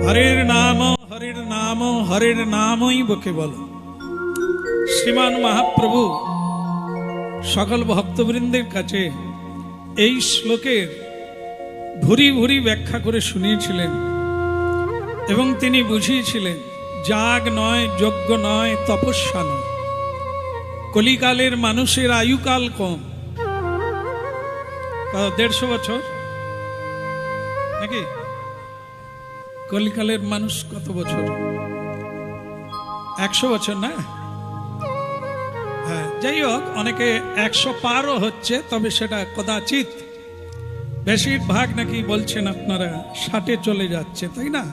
হরির নাম হরির নামই বকে বলো। শ্রীমান মহাপ্রভু সকল ভক্তবৃন্দের কাছে এই শ্লোকের ভুরি ভুরি ব্যাখ্যা করে শুনিয়েছিলেন এবং তিনি বুঝিয়েছিলেন যাগ নয়, যজ্ঞ নয়, তপস্যা নয়। কলিকালের মানুষের আয়ুকাল কম, 150 বছর নাকি? কলিকালের মানুষ কত বছর? 100 বছর না? হ্যাঁ, যাই হোক, অনেকে 100 পারও হচ্ছে, তবে সেটা কদাচিৎ। বেশিরভাগ নাকি বলছেন আপনারা 60-এ চলে যাচ্ছে, তাই না?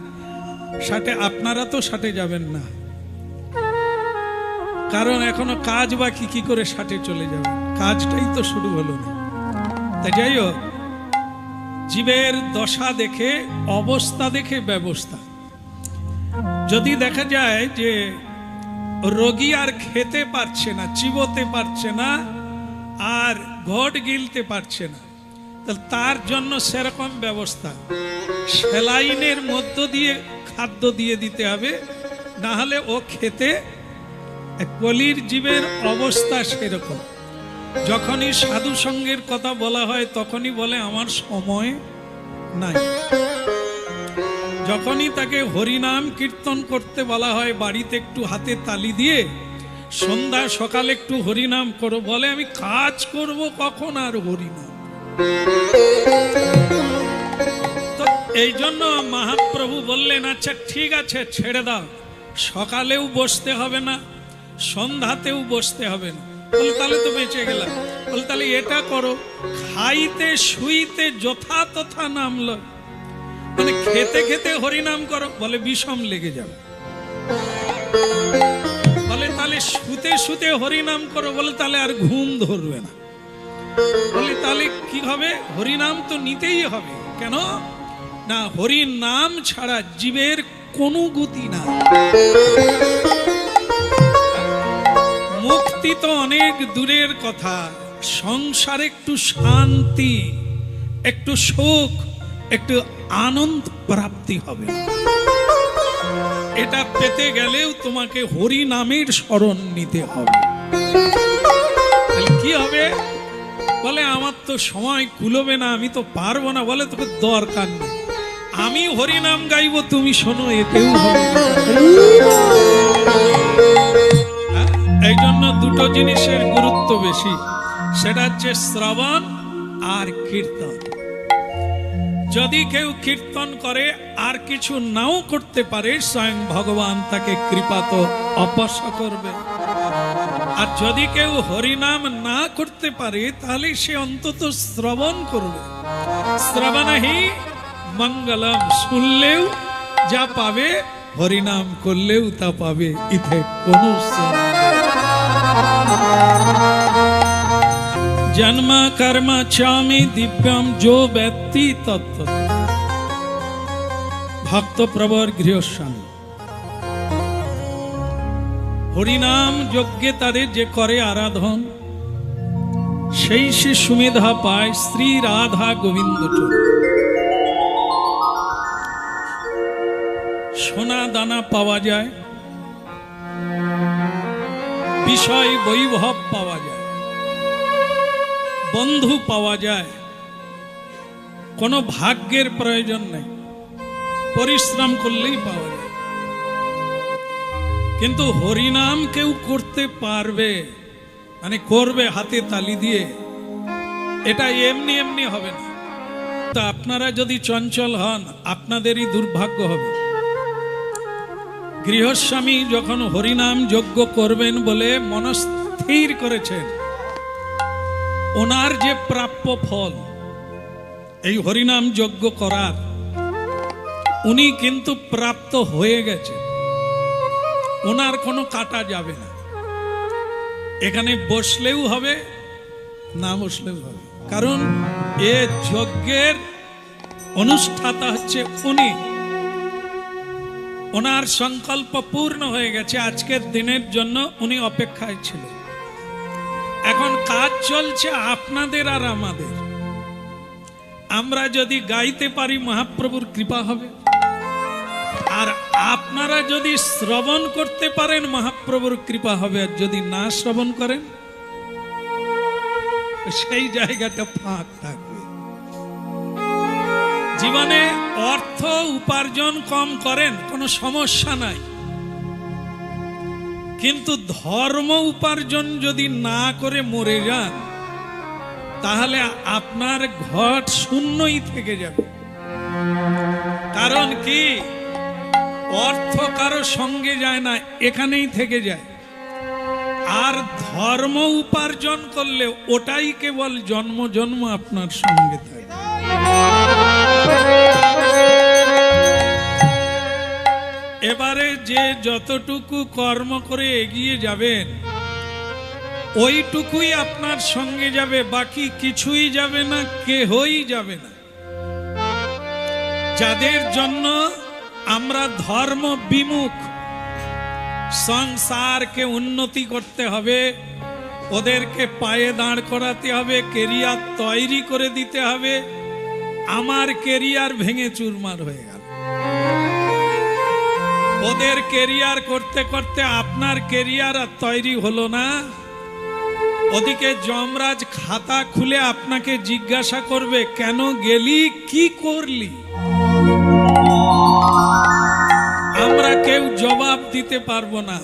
60-এ আপনারা তো 60-এ যাবেন না, কারণ এখনো কাজ বাকি। কি করে 60-এ চলে যাবেন? কাজটাই তো শুরু হলো না। তাই যাই হোক, জীবের দশা দেখে, অবস্থা দেখে ব্যবস্থা। যদি দেখা যায় যে রোগী আর খেতে পারছে না, চিবোতে পারছে না, আর ঘট গিলতে পারছে না, তার জন্য সেরকম ব্যবস্থা, সেলাইনের মধ্য দিয়ে খাদ্য দিয়ে দিতে হবে, না হলে ও খেতে। কলির জীবের অবস্থা সেরকম। যখনই সাধু সঙ্গের কথা বলা হয় তখনই বলে আমার সময় নাই। যখনই তাকে হরিনাম কীর্তন করতে বলা হয়, বাড়িতে একটু হাতে তালি দিয়ে সন্ধ্যা সকালে একটু হরিনাম করো, বলে আমি কাজ করব কখন আর হরিনাম। তো এই জন্য মহাপ্রভু বললেন, আচ্ছা ঠিক আছে, ছেড়ে দাও, সকালেও বসতে হবে না, সন্ধ্যাতেও বসতে হবে না। বলে তাহলে তো বেঁচে গেলাম। বলে তাহলে এটা করো, খাইতে শুইতে যথা তথা নাম লো, মানে খেতে খেতে হরিনাম করো। বলে বিষম লেগে যাবে। বলে তাহলে শুতে শুতে হরিনাম করো। বলে তাহলে আর ঘুম ধরবে না। বলে তাহলে কি হবে? হরিনাম তো নিতেই হবে। কেন না? হরির নাম ছাড়া জীবের কোনো গতি না। মুক্তি তো অনেক দূরের কথা, সংসারে একটু শান্তি, একটু সুখ, একটু আনন্দ প্রাপ্তি হবে। এটা পেতে গেলেও তোমাকে হরি নামের স্মরণ নিতে হবে। কি হবে? বলে আমার তো সময় কুলোবে না, আমি তো পারবো না। বলে তোকে দরকার নেই, আমি হরিনাম গাইবো, তুমি শোনো, এতেও হবে। এই জন্য দুটো জিনিসের গুরুত্ব বেশি, সেটা হচ্ছে শ্রবণ আর কীর্তন। যদি কেউ কীর্তন করে আর কিছু নাও করতে পারে, স্বয়ং ভগবান তাকে কৃপাত অপস করবে। আর যদি কেউ হরিনাম না করতে পারে, তাহলে সে অন্তত শ্রবণ করবে। শ্রবণহি মঙ্গলম, শুনলেও যা পাবে, হরিনাম করলেও তা পাবে। ইথে কোন জন্ম কর্ম চামি দিব্যম যো ব্যক্তি তত্ত্ব। ভক্ত প্রবর গৃহস্বামী হরিনাম যজ্ঞে তাদের যে করে আরাধন, সেই সে সুমেধা পায় শ্রী রাধা গোবিন্দ চরণ। সোনা দানা পাওয়া যায়, বিষয় বৈভব পাওয়া যায়, বন্ধু পাওয়া যায়, কোনো ভাগ্যের প্রয়োজন নেই, পরিশ্রম করলেই পাওয়া যায়। কিন্তু হরিনাম কেউ করতে পারবে, মানে করবে হাতে তালি দিয়ে, এটা এমনি এমনি হবে না। তা আপনারা যদি চঞ্চল হন, আপনাদেরই দুর্ভাগ্য হবে। গৃহস্বামী যখন হরিনাম যজ্ঞ করবেন বলে মনস্থির করেছেন, ওনার যে প্রাপ্য ফল এই হরিনাম যজ্ঞ করার, উনি কিন্তু প্রাপ্ত হয়ে গেছে, ওনার কোনো কাটা যাবে না। এখানে বসলেও হবে, না বসলেও হবে, কারণ এ যজ্ঞের অনুষ্ঠাতা হচ্ছে উনি। ওনার সংকল্প পূর্ণ হয়ে গেছে, আজকের দিনের জন্য উনি অপেক্ষায় ছিলেন। এখন কাজ চলছে আপনাদের আর আমাদের। আমরা যদি গাইতে পারি, মহাপ্রভুর কৃপা হবে। আর আপনারা যদি শ্রবণ করতে পারেন মহাপ্রভুর কৃপা হবে, আর যদি না শ্রবণ করেন সেই জায়গাটা ফাঁক থাকবে। জীবনে অর্থ উপার্জন কম করেন, কোনো সমস্যা নাই, কিন্তু ধর্ম উপার্জন যদি না করে মরে যান তাহলে আপনার ঘট শূন্যই থেকে যাবে। কারণ কি, অর্থ কারো সঙ্গে যায় না, এখানেই থেকে যায়। আর ধর্ম উপার্জন করলে ওটাই কেবল জন্ম জন্ম আপনার সঙ্গে থাকে। এবারে যে যতটুকু কর্ম করে এগিয়ে যাবেন ওইটুকুই আপনার সঙ্গে যাবে, বাকি কিছুই যাবে না, কেহই যাবে না। যাদের জন্য আমরা ধর্ম বিমুখ, সংসারকে উন্নতি করতে হবে, ওদেরকে পায়ে দাঁড় করাতে হবে, কেরিয়ার তৈরি করে দিতে হবে, আমার কেরিয়ার ভেঙে চুরমার হয়ে গেল। ওদের কেরিয়ার করতে করতে আপনার কেরিয়ার আর তৈরি হলো না। ওদিকে যমরাজ খাতা খুলে আপনাকে জিজ্ঞাসা করবে, কেন গেলি, কি করলি? আমরা কেউ জবাব দিতে পারবো না।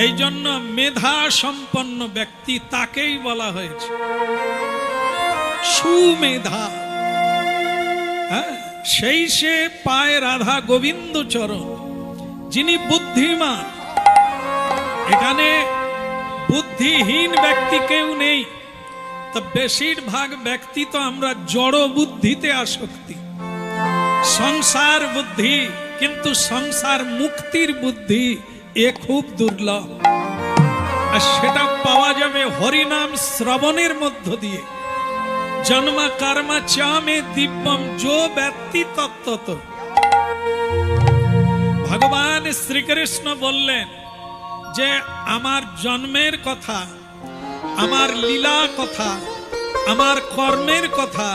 এই জন্য মেধা সম্পন্ন ব্যক্তি তাকেই বলা হয়েছে সুমেধা। সেই সে পায় রাধা গোবিন্দ চরণ, যিনি বুদ্ধিমান। এখানে বুদ্ধিহীন ব্যক্তি কেউ নেই। তো বেশিরভাগ ব্যক্তি তো আমরা জড় বুদ্ধিতে আসক্তি, সংসার বুদ্ধি, কিন্তু সংসার মুক্তির বুদ্ধি এ খুব দুর্লভ। আর সেটা পাওয়া যাবে হরিনাম শ্রবণের মধ্য দিয়ে। জন্ম কর্ম চামে দিব্যম যো ব্যক্তি তত্ত্বত। ভগবান শ্রীকৃষ্ণ বললেন যে আমার জন্মের কথা, আমার লীলা কথা, আমার কর্মের কথা,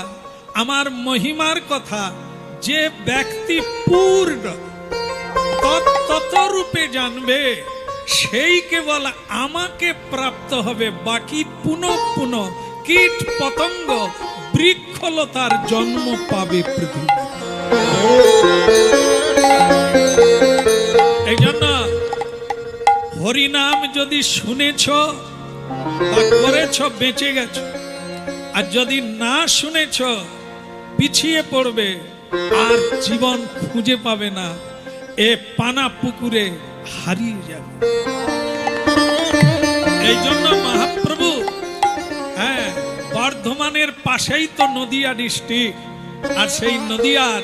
আমার মহিমার কথা যে ব্যক্তি পূর্ণ তত্ত্ব রূপে জানবে সেই কেবল আমাকে প্রাপ্ত হবে। বাকি পুনঃ পুনঃ কীট পতঙ্গ বৃক্ষলতার জন্ম পাবে পৃথিবী। এই জন্য হরিনাম যদি শুনেছ বা করেছ বেঁচে গেছ, আর যদি না শুনেছ পিছিয়ে পড়বে, আর জীবন খুঁজে পাবে না, এ পানা পুকুরে হারিয়ে যাবে। এই জন্য মহাপ্রভু, বর্ধমানের পাশেই তো নদিয়া ডিস্ট্রিক্ট, আর সেই নদিয়ার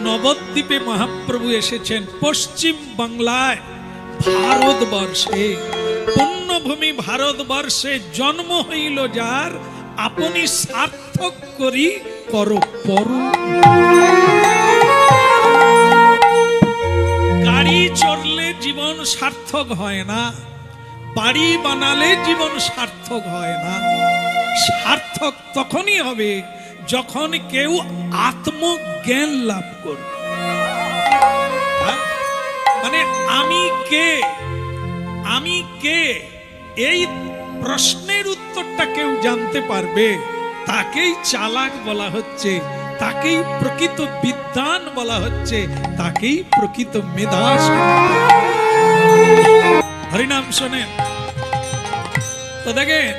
নবদ্বীপে মহাপ্রভু এসেছেন। পশ্চিম বাংলায়, ভারতবর্ষে, পুণ্যভূমি ভারতবর্ষে জন্ম হইল যার, আপনি সার্থক করি করো পর। গাড়ি চড়লে জীবন সার্থক হয় না, বাড়ি বানালে জীবন সার্থক হয় না। সার্থক তখনই হবে যখন কেউ আত্মজ্ঞান লাভ করবে। মানে আমি কে, আমি কে, এই প্রশ্নের উত্তরটা কেউ জানতে পারবে, তাকেই চালাক বলা হচ্ছে, তাকেই প্রকৃত বিদ্বান বলা হচ্ছে, তাকেই প্রকৃত মেধা। হরিনাম শোনেন তো দেখেন,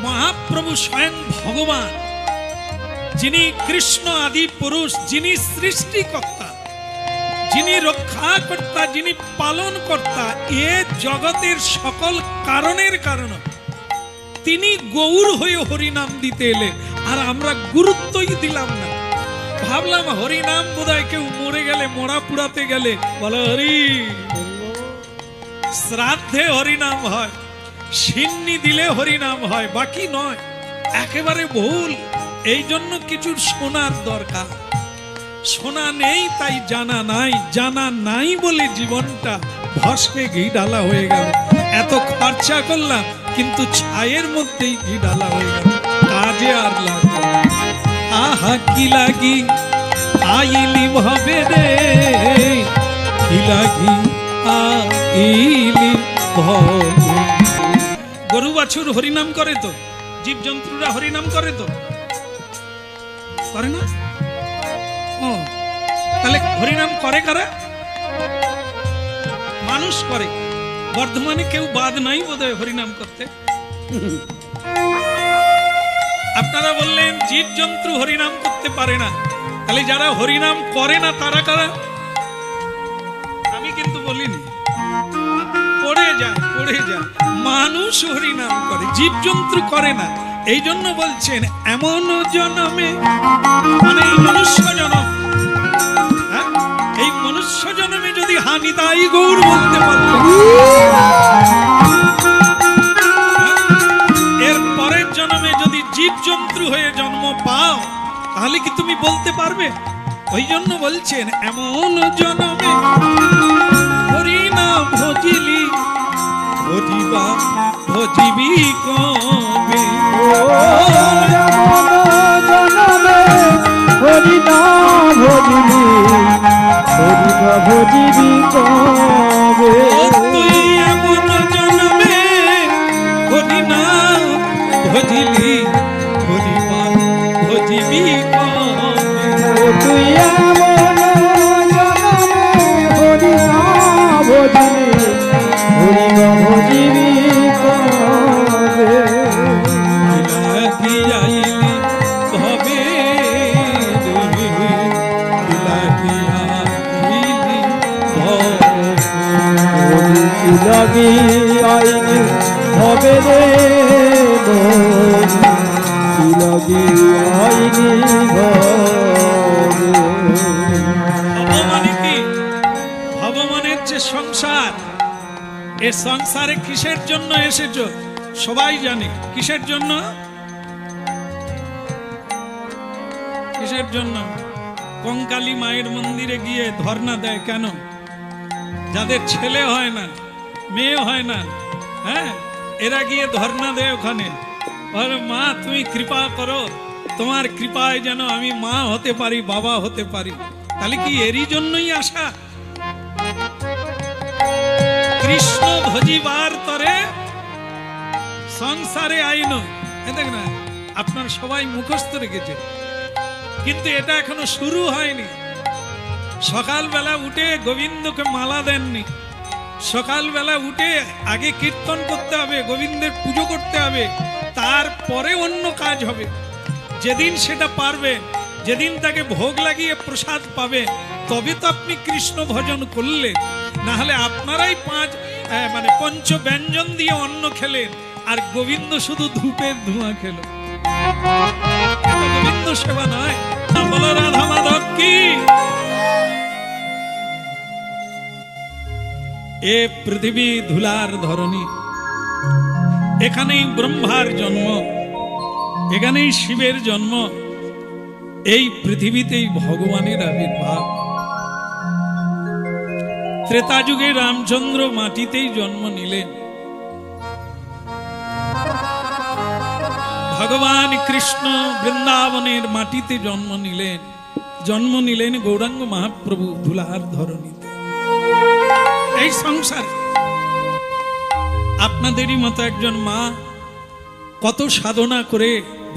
মহাপ্রভু স্বয়ং ভগবান, যিনি কৃষ্ণ আদি পুরুষ, যিনি সৃষ্টিকর্তা, যিনি রক্ষাকর্তা, যিনি পালন কর্তা, এ জগতের সকল কারণের কারণ, তিনি গৌর হয়ে হরিনাম দিতে এলেন। আর আমরা গুরুত্বই দিলাম না, ভাবলাম হরিনাম বোধহয় কেউ মরে গেলে, মোড়া পুড়াতে গেলে বলে হরি, শ্রাদ্ধে হরিনাম হয়, সিন্নি দিলে হরিনাম হয়, বাকি নয়। একেবারে ভুল। এই জন্য কিছু শোনার দরকার। শোনা নেই তাই জানা নাই, জানা নাই বলে জীবনটা ভস্মে ঘি ডালা হয়ে গেল। এত খরচা করলাম কিন্তু ছায়ের মধ্যেই ঘি ডালা হয়ে গেল, কাজে আর লাগলো। আহা কি লাগি আইলি ভাবে রে, লাগি আইলি ভবে। গরু বাছুর হরিনাম করে তো, জীবজন্তুরা হরিনাম করে তো, করে না? ও তাহলে হরিনাম করে কারা? মানুষ করে। বর্ধমানে কেউ বাদ নাই বোধহয় হরিনাম করতে। আপনারা বললেন জীবজন্তু হরিনাম করতে পারে না, তাহলে যারা হরিনাম করে না তারা কারা? আমি কিন্তু বলিনি, পড়ে যায়। মানুষ হরিনাম করে, জীবজন্তু করে না। এই জন্য বলছেন এমন জনমে, মানে এই মনুষ্য জনম, এই মনুষ্য জনমে যদি হানি তাই গৌর বলতে পারল, এর পরের জন্মে যদি জীবজন্তু হয়ে জন্ম পাও তাহলে কি তুমি বলতে পারবে? ওই জন্য বলছেন এমন জনমে হরিনাম ভজিলি ভজিবা ভজিবি কবে। হরিনাম ভজিলি হরিবা ভজিবি কবে। তুই এমন জনমে হরিনাম ভজিলি হরিবা ভজিবি কবে। তুই এমন জনমে হরিনাম ভজিলি হরিবা ভজিবি কবে। লাগি আইলি ভবে রে, লাগি আইলি ভবে। লাগি আইনি হবে রে লাগি আইনি ভগবানে কি? ভগবানের যে সংসার, এ সংসারে কিসের জন্য এসেছো সবাই জানে। কিসের জন্য? কিসের জন্য? কঙ্কালী মায়ের মন্দিরে গিয়ে ধর্ণা দেয় কেন? যাদের ছেলে হয় না, মেয়ে হয় না, হ্যাঁ, এরা গিয়ে ধর্ণা দেয় ওখানে, বলে মা তুমি কৃপা করো, তোমার কৃপায় যেন আমি মা হতে পারি, বাবা হতে পারি। তাহলে কি এরই জন্যই আসা? কৃষ্ণ ভজিবার তরে সংসারে আইন, দেখ না আপনার সবাই মুখস্থ রেখেছে, কিন্তু এটা এখনো শুরু হয়নি। সকালবেলা উঠে গোবিন্দকে মালা দেননি, সকালবেলা উঠে আগে কীর্তন করতে হবে, গোবিন্দের পুজো করতে হবে, তারপরে অন্য কাজ হবে। যেদিন সেটা পারবে, যেদিন তাকে ভোগ লাগিয়ে প্রসাদ পাবে, তবে তো আপনি কৃষ্ণ ভজন করলেন। না হলে আপনারাই পঞ্চ ব্যঞ্জন দিয়ে অন্ন খেলেন, আর গোবিন্দ শুধু ধূপের ধোঁয়া খেল। গোবিন্দ সেবা নয়। বলো রাধা মাধব কি? এ পৃথিবী ধুলার ধরনী, এখানেই ব্রহ্মার জন্ম, এখানেই শিবের জন্ম, এই পৃথিবীতেই ভগবানের আবির্ভাব। ত্রেতা যুগে রামচন্দ্র মাটিতেই জন্ম নিলেন, ভগবান কৃষ্ণ বৃন্দাবনের মাটিতে জন্ম নিলেন গৌরাঙ্গ মহাপ্রভু ধুলার ধরণীতে। এই সংসারে আপনাদেরই মতো একজন মা কত সাধনা করে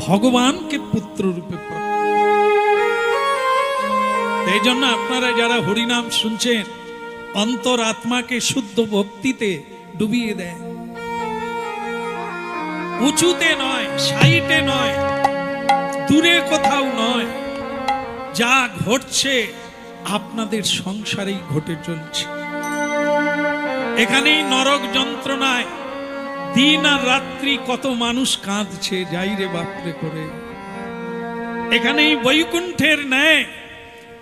ভগবানকে পুত্র রূপে পান। এই জন্য আপনারা যারা হরিনাম শুনছেন, অন্তর আত্মাকে শুদ্ধ ভক্তিতে ডুবিয়ে দেয়। উঁচুতে নয়, সাইটে নয়, দূরে কোথাও নয়, যা ঘটছে আপনাদের সংসারেই ঘটে চলছে। এখানেই নরক যন্ত্রণায় দিন আর রাত্রি কত মানুষ কাঁদছে, যাই রে বাপরে করে। এখানেই বৈকুণ্ঠের ন্যায়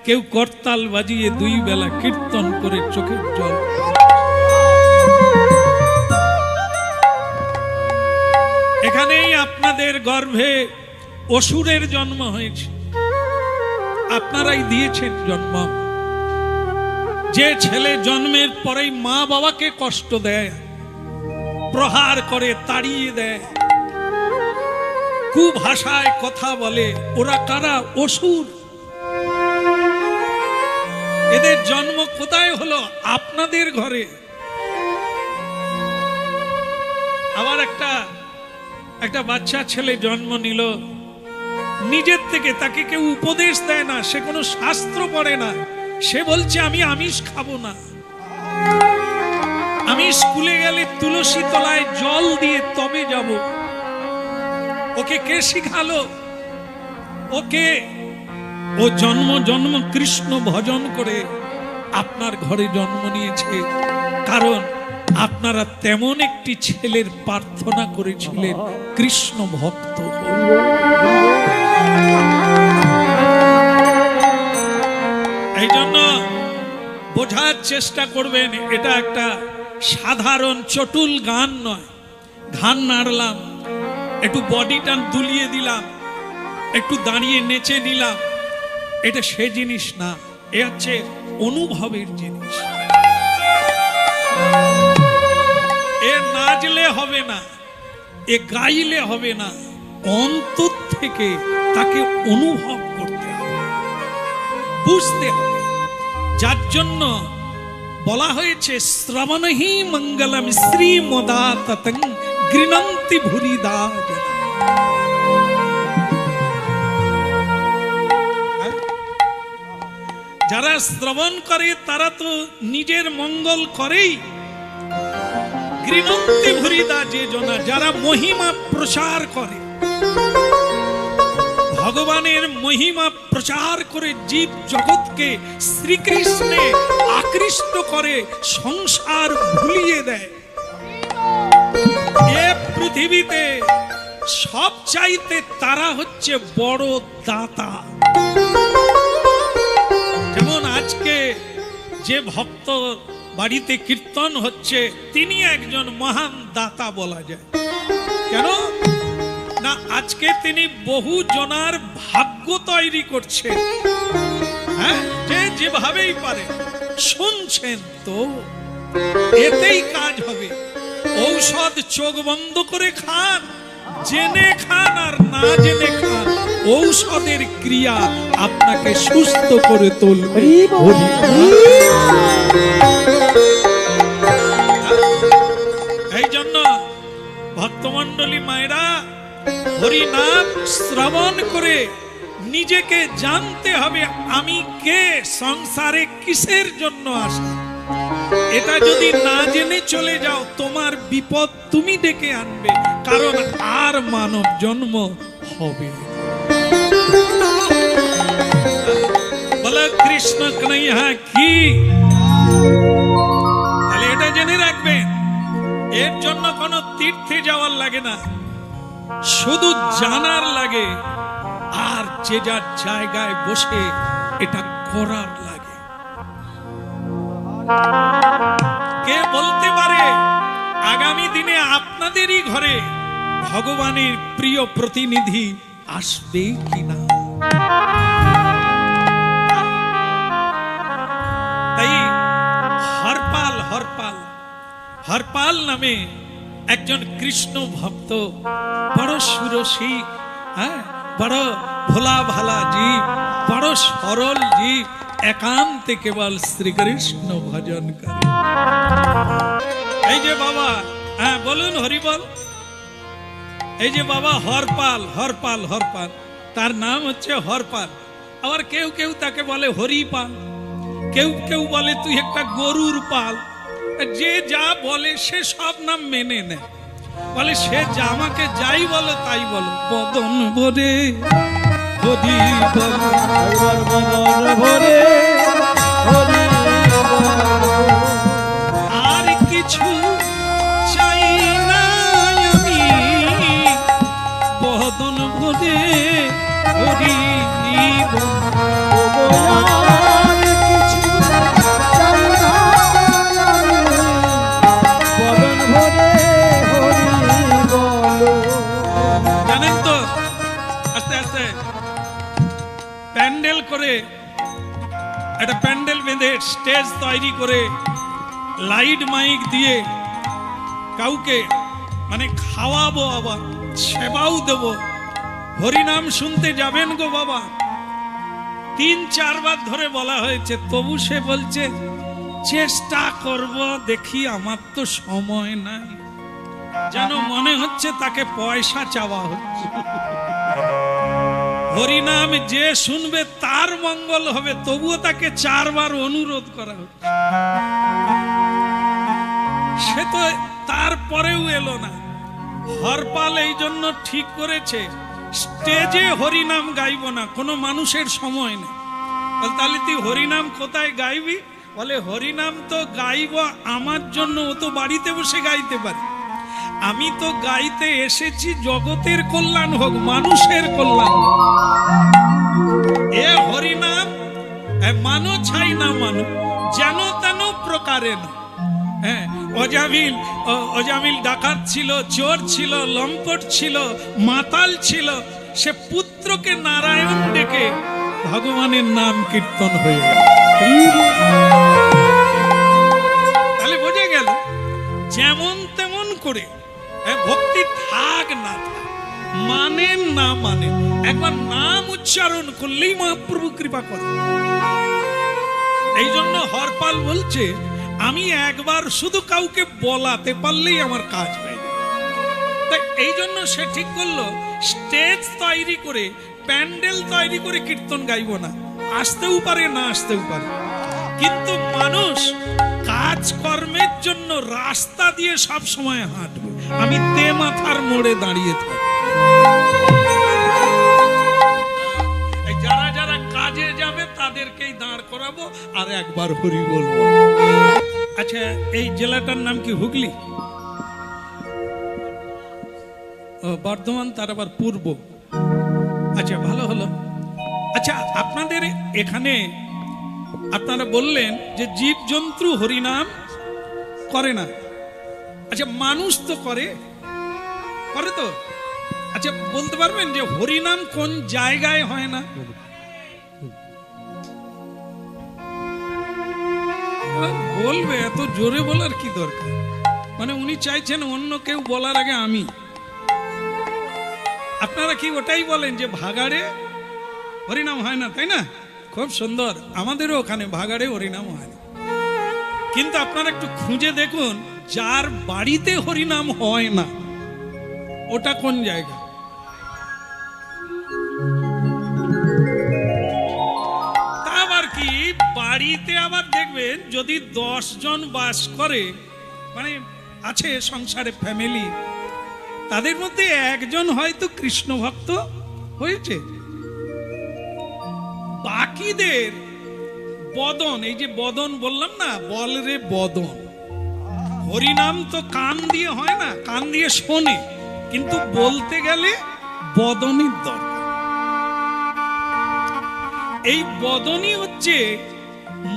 কেউ করতাল বাজিয়ে 2 বেলা কীর্তন করে চোখের জল। এখানেই আপনাদের গর্ভে অসুরের জন্ম হয়েছে, আপনারাই দিয়েছেন জন্ম। যে ছেলে জন্মের পরেই মা বাবাকে কষ্ট দেয়, প্রহার করে, তাড়িয়ে দেয়, কুভাষায় কথা বলে, ওরা কারা? অসুর। এদের জন্ম কোথায় হলো? আপনাদের ঘরে। আবার একটা বাচ্চা ছেলে জন্ম নিল, নিজের থেকে, তাকে কেউ উপদেশ দেয় না, সে কোনো শাস্ত্র পড়ে না, সে বলছে আমি আমিষ খাবো না। আমি স্কুলে গেলে তুলসী তলায় জল দিয়ে তবে যাব। ওকে কে শিখালো? ওকে ও জন্ম জন্ম কৃষ্ণ ভজন করে আপনার ঘরে জন্ম নিয়েছে, কারণ আপনারা তেমন একটি ছেলের প্রার্থনা করেছিলেন, কৃষ্ণ ভক্ত। এই জন্য বোঝার চেষ্টা করবেন, এটা একটা সাধারণ চটুল গান নয়। ঘান নাড়লাম, একটু বডিটা দুলিয়ে দিলাম, একটু দাঁড়িয়ে নেচে নিলাম, এটা সে জিনিস না। এ হচ্ছে অনুভবের জিনিস। এ নাচলে হবে না, এ গাইলে হবে না, অন্তর থেকে তাকে অনুভব করতে হবে, বুঝতে হবে। যার জন্য বলা হয়েছে শ্রবণহি মঙ্গলম শ্রীমদাততং গৃণন্তি ভুরিদা জনা। যারা শ্রবণ করে তারা তো নিজের মঙ্গল করেই। গৃণন্তি ভুরিদা যে জনা, যারা মহিমা প্রচার করে, ভগবানের মহিমা প্রচার করে জীব জগৎকে শ্রীকৃষ্ণে আকৃষ্ট করে, সংসার ভুলিয়ে দেয়। এ পৃথিবীতে সব চাইতে তারা হচ্ছে বড় দাতা। যেমন আজকে যে ভক্ত বাড়িতে কীর্তন হচ্ছে, তিনি একজন মহান দাতা বলা যায়। কেন না, আজকে তিনি বহু জনার ভাগ্য তৈরি করছেন। হ্যাঁ, যে যেভাবেই পারে শুনছেন, তো এতেই কাজ হবে। ঔষধ চোখ বন্ধ করে খান, জেনে খান আর না জেনে খান, ঔষধের ক্রিয়া আপনাকে সুস্থ করে তুলবে। এই জন্য ভক্তমণ্ডলী মায়েরা, হরিনাম শ্রবণ করে নিজেকে জানতে হবে, আমি কে, সংসারে কিসের জন্য আসা। এটা যদি না জেনে চলে যাও, তোমার বিপদ তুমি ডেকে আনবে, কারণ আর মানব জন্ম হবে। বলো কৃষ্ণ কন্হৈয়া কি। তাহলে এটা জেনে রাখবেন, এর জন্য কোনো তীর্থে যাওয়ার লাগে না, শুধু জানার লাগে, আর যে যার জায়গায় বসে এটা করার লাগে। কে বলতে পারে আগামী দিনে আপনাদেরই ঘরে ভগবানের প্রিয় প্রতিনিধি আসবে কিনা? তাই হরপাল হরপাল হরপাল নামে একজন কৃষ্ণ ভক্ত, বড় সুরসী, হ্যাঁ, বড় ভোলা ভালা জীব, বড় সরল জীব, একান্তে কেবল শ্রীকৃষ্ণ ভজন করে। এই যে বাবা, হ্যাঁ বলুন হরিবল। এই যে বাবা হরপাল হরপাল হরপাল, তার নাম হচ্ছে হরপাল। আবার কেউ কেউ তাকে বলে হরিপাল, কেউ কেউ বলে তুই একটা গরুর পাল। যে যা বলে সে সব নাম মেনে নেয়, বলে সে যা আমাকে যাই বলো তাই বলো। বদন ভরে হরি বদন ভরে আর কিছু চাই না আমি, বদন ভরে হরি জানেন তো। আস্তে আস্তে প্যান্ডেল করে, একটা প্যান্ডেল বেঁধে স্টেজ তৈরি করে লাইট মাইক দিয়ে কাউকে মানে খাওয়াবো, আবার সেবাও দেব। হরিনাম শুনতে যাবেন গো বাবা, ৩-৪ বার ধরে বলা হয়েছে, তবু সে বলছে চেষ্টা করব, দেখি আমার তো সময় নাই। যেন মনে হচ্ছে তাকে পয়সা চাওয়া হচ্ছে। হরিনাম যে শুনবে তার মঙ্গল হবে, তবুও তাকে 4 বার অনুরোধ করা হচ্ছে। সে তো তারপরেও এলো না। হরপাল এই জন্য ঠিক করেছে স্টেজে হরিনাম গাইব না, কোনো মানুষের সময় নেই। বল তাহলে তুই হরিনাম কোথায় গাইবি? বলে হরিনাম তো গাইব আমার জন্য, ও তো বাড়িতে বসে গাইতে পারে। আমি তো গাইতে এসেছি জগতের কল্যাণ হোক, মানুষের কল্যাণ। এ হরিনাম মানো ছাই না মানো, যেন তেন প্রকারে না। হ্যাঁ, অজামিল ডাকাত ছিল, চোর ছিল, লম্পট ছিল, মাতাল ছিল, সে পুত্রকে নারায়ণ ডেকে ভগবানের নাম কীর্তন হয়ে গেল। তাহলে বোঝা গেল যেমন তেমন করে ভক্তি থাক না থাক, মানেন না মানেন, একবার নাম উচ্চারণ করলেই মহাপ্রভু কৃপা করে। এই জন্য হরপাল বলছে আমি একবার শুধু কাউকে বলাতে পারলেই আমার কাজ হয়ে যায়। তাই এই জন্য সে ঠিক করলো স্টেজ তৈরি করে, প্যান্ডেল তৈরি করে কীর্তন গাইব না। আসতেও পারে না আসতেও পারে, কিন্তু মানুষ কাজকর্মের জন্য রাস্তা দিয়ে সব সময় হাঁটবে। আমি তে মাথার মোড়ে দাঁড়িয়ে থাকি। যারা যারা কাজে যাবে তাদেরকেই দাঁড় করাবো আর একবার হরি বলবো। আচ্ছা, এই জেলাটার নাম কি? হুগলি? বর্ধমান, তার আবার পূর্ব। আচ্ছা, ভালো হলো। আচ্ছা, আপনাদের এখানে আপনারা বললেন যে জীব জন্তু হরিনাম করে না। আচ্ছা, মানুষ তো করে তো। আচ্ছা, বলতে পারবেন যে হরিনাম কোন জায়গায় হয় না? বলবে, এত জোরে বলার কি দরকার? মানে উনি চাইছেন অন্য কেউ বলার আগে আমি। আপনারা কি ওটাই বলেন যে ভাগাড়ে হরিনাম হয় না, তাই না? খুব সুন্দর, আমাদেরও ওখানে ভাগাড়ে হরিনাম হয় না। কিন্তু আপনারা একটু খুঁজে দেখুন যার বাড়িতে হরিনাম হয় না ওটা কোন জায়গা? তা আবার কি, বাড়িতে আবার দেখবেন যদি 10 জন বাস করে, মানে আছে সংসারে ফ্যামিলি, তাদের মধ্যে একজন হয়তো কৃষ্ণ ভক্ত হয়েছে, বাকিদের বদন, এই যে বদন বললাম না, বল রে বদন। হরিনাম তো কান দিয়ে হয় না, কান দিয়ে শোনে, কিন্তু বলতে গেলে বদনের দরকার। এই বদনই হচ্ছে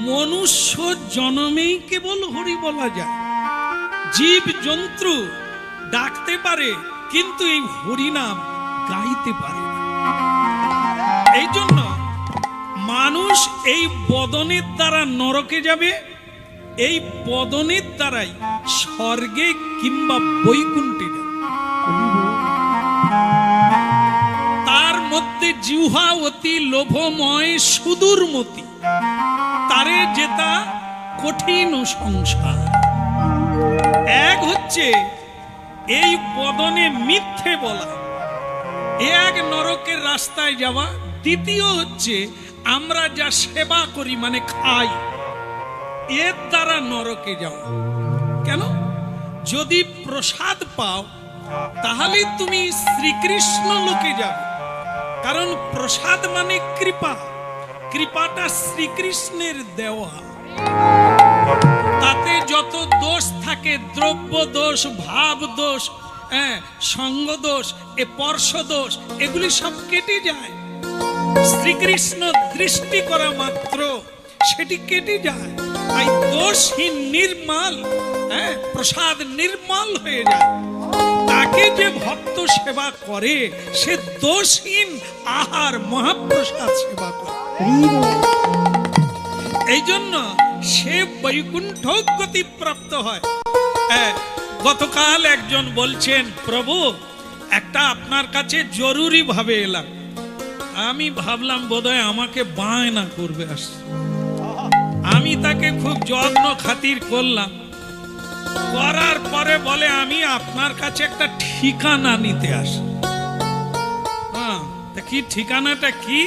মনুষ্য জন্মেই কেবল হরি বলা যায়। জীব জন্তু ডাকতে পারে কিন্তু এই হরিনাম গাইতে পারে না। এই জন্য মানুষ এই বদনের দ্বারা নরকে যাবে, এই বদনের দ্বারাই স্বর্গে কিংবা বৈকুণ্ঠে যাবে। তার মধ্যে জিহ্বা অতি লোভময় সুদূরমতি, তারে যেতা কঠিন সংসার। এক হচ্ছে এই বদনে মিথ্যে বলা, এক নরকের রাস্তায় যাওয়া। দ্বিতীয় হচ্ছে আমরা যা সেবা করি মানে খাই, এর দ্বারা নরকে যাওয়া। কেন? যদি প্রসাদ পাও তাহলে তুমি শ্রীকৃষ্ণ লোকে যাবে, কারণ প্রসাদ মানে কৃপা, কৃপাটা শ্রীকৃষ্ণের দেওয়া। তাতে যত দোষ থাকে, দ্রব্য দোষ, ভাব দোষ, সঙ্গ দোষ, স্পর্শ দোষ, এগুলি সব কেটে যায়। শ্রীকৃষ্ণ দৃষ্টি করা মাত্র সেটি কেটে যায়। তাই দোষহীন নির্মল প্রসাদ নির্মল হয়ে যায়। তাকে যে ভক্ত সেবা করে সে দোষহীন আহার মহাপ্রসাদ সেবা করে। এই জন্য সে বৈকুণ্ঠ গতি প্রাপ্ত হয়। গতকাল একজন বলছেন, প্রভু একটা আপনার কাছে জরুরি ভাবে এলাম। আমি ভাবলাম বোধহয় আমাকে বায়না করবে। আমি তাকে খুব যত্ন খাতির করলাম, করার পরে বলে আমি আপনার কাছে একটা ঠিকানা নিতে আসি। হ্যাঁ, তা কি ঠিকানাটা কি?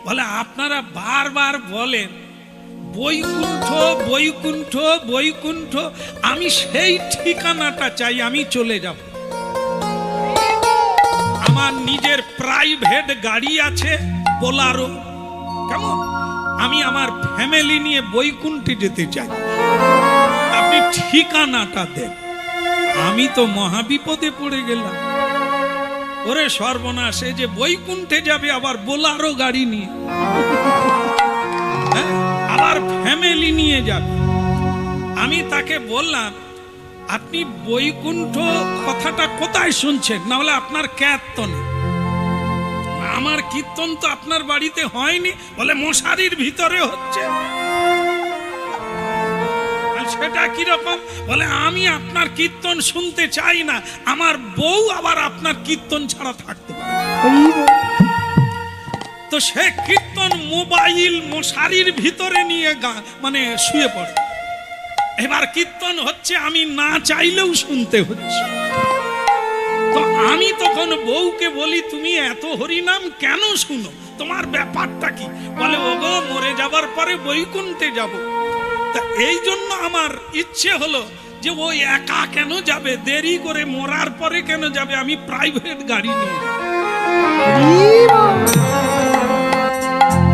বলে আপনারা বারবার বলেন বৈকুণ্ঠ বৈকুণ্ঠ বৈকুণ্ঠ, আমি সেই ঠিকানাটা চাই, আমি চলে যাব। আমার নিজের প্রাইভেট গাড়ি আছে, বোলারো, কেমন, আমি আমার ফ্যামিলি নিয়ে বৈকুণ্ঠে যেতে চাই, আপনি ঠিকানাটা দেন। আমি তো মহাবিপদে পড়ে গেলাম। ওরে সর্বনাশে, যে বৈকুণ্ঠে যাবে আবার বোলারো গাড়ি নিয়ে, হ্যাঁ, আবার ফ্যামিলি নিয়ে যাবে। আমি তাকে বললাম আপনি বৈকুণ্ঠ কথাটা কোথায় শুনছেন? না হলে আপনার কীর্তনে। আমার কীর্তন তো আপনার বাড়িতে হয়নি। বলে মশারির ভিতরে হচ্ছে। সেটা কিরকম? বলে আমি আপনার কীর্তন শুনতে চাই না, আমার বউ আবার আপনার কীর্তন ছাড়া থাকতে পারে। তো সে কীর্তন মোবাইল মশারির ভিতরে নিয়ে মানে শুয়ে পড়ে। এবার কীর্তন হচ্ছে, আমি না চাইলেও শুনতে হচ্ছে। তো আমি তখন বউকে বলি তুমি এত হরিনাম কেন শুনো, তোমার ব্যাপারটা কি? বলে ওগো মরে যাবার পরে বৈকুণ্ঠে যাব। তা এই জন্য আমার ইচ্ছে হলো যে ওই একা কেন যাবে, দেরি করে মরার পরে কেন যাবে, আমি প্রাইভেট গাড়ি নিয়ে যাব।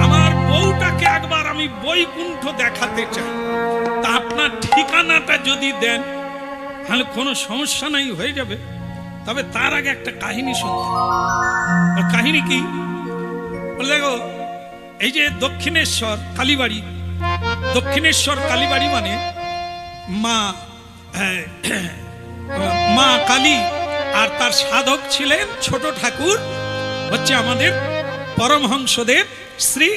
আমার বউটাকে একবার আমি বৈকুণ্ঠ দেখাতে চাই, তা আপনার ঠিকানাটা যদি দেন তাহলে কোনো সমস্যা নাই, হয়ে যাবে। তবে তার আগে একটা কাহিনী শুনতে। কাহিনী কি? দেখো, এই যে দক্ষিণেশ্বর কালীবাড়ি, দক্ষিণেশ্বর কালীবাড়ি মানে মা কালী, আর তার সাধক ছিলেন ছোট ঠাকুর, হচ্ছে আমাদের পরমহংসদেব শ্রী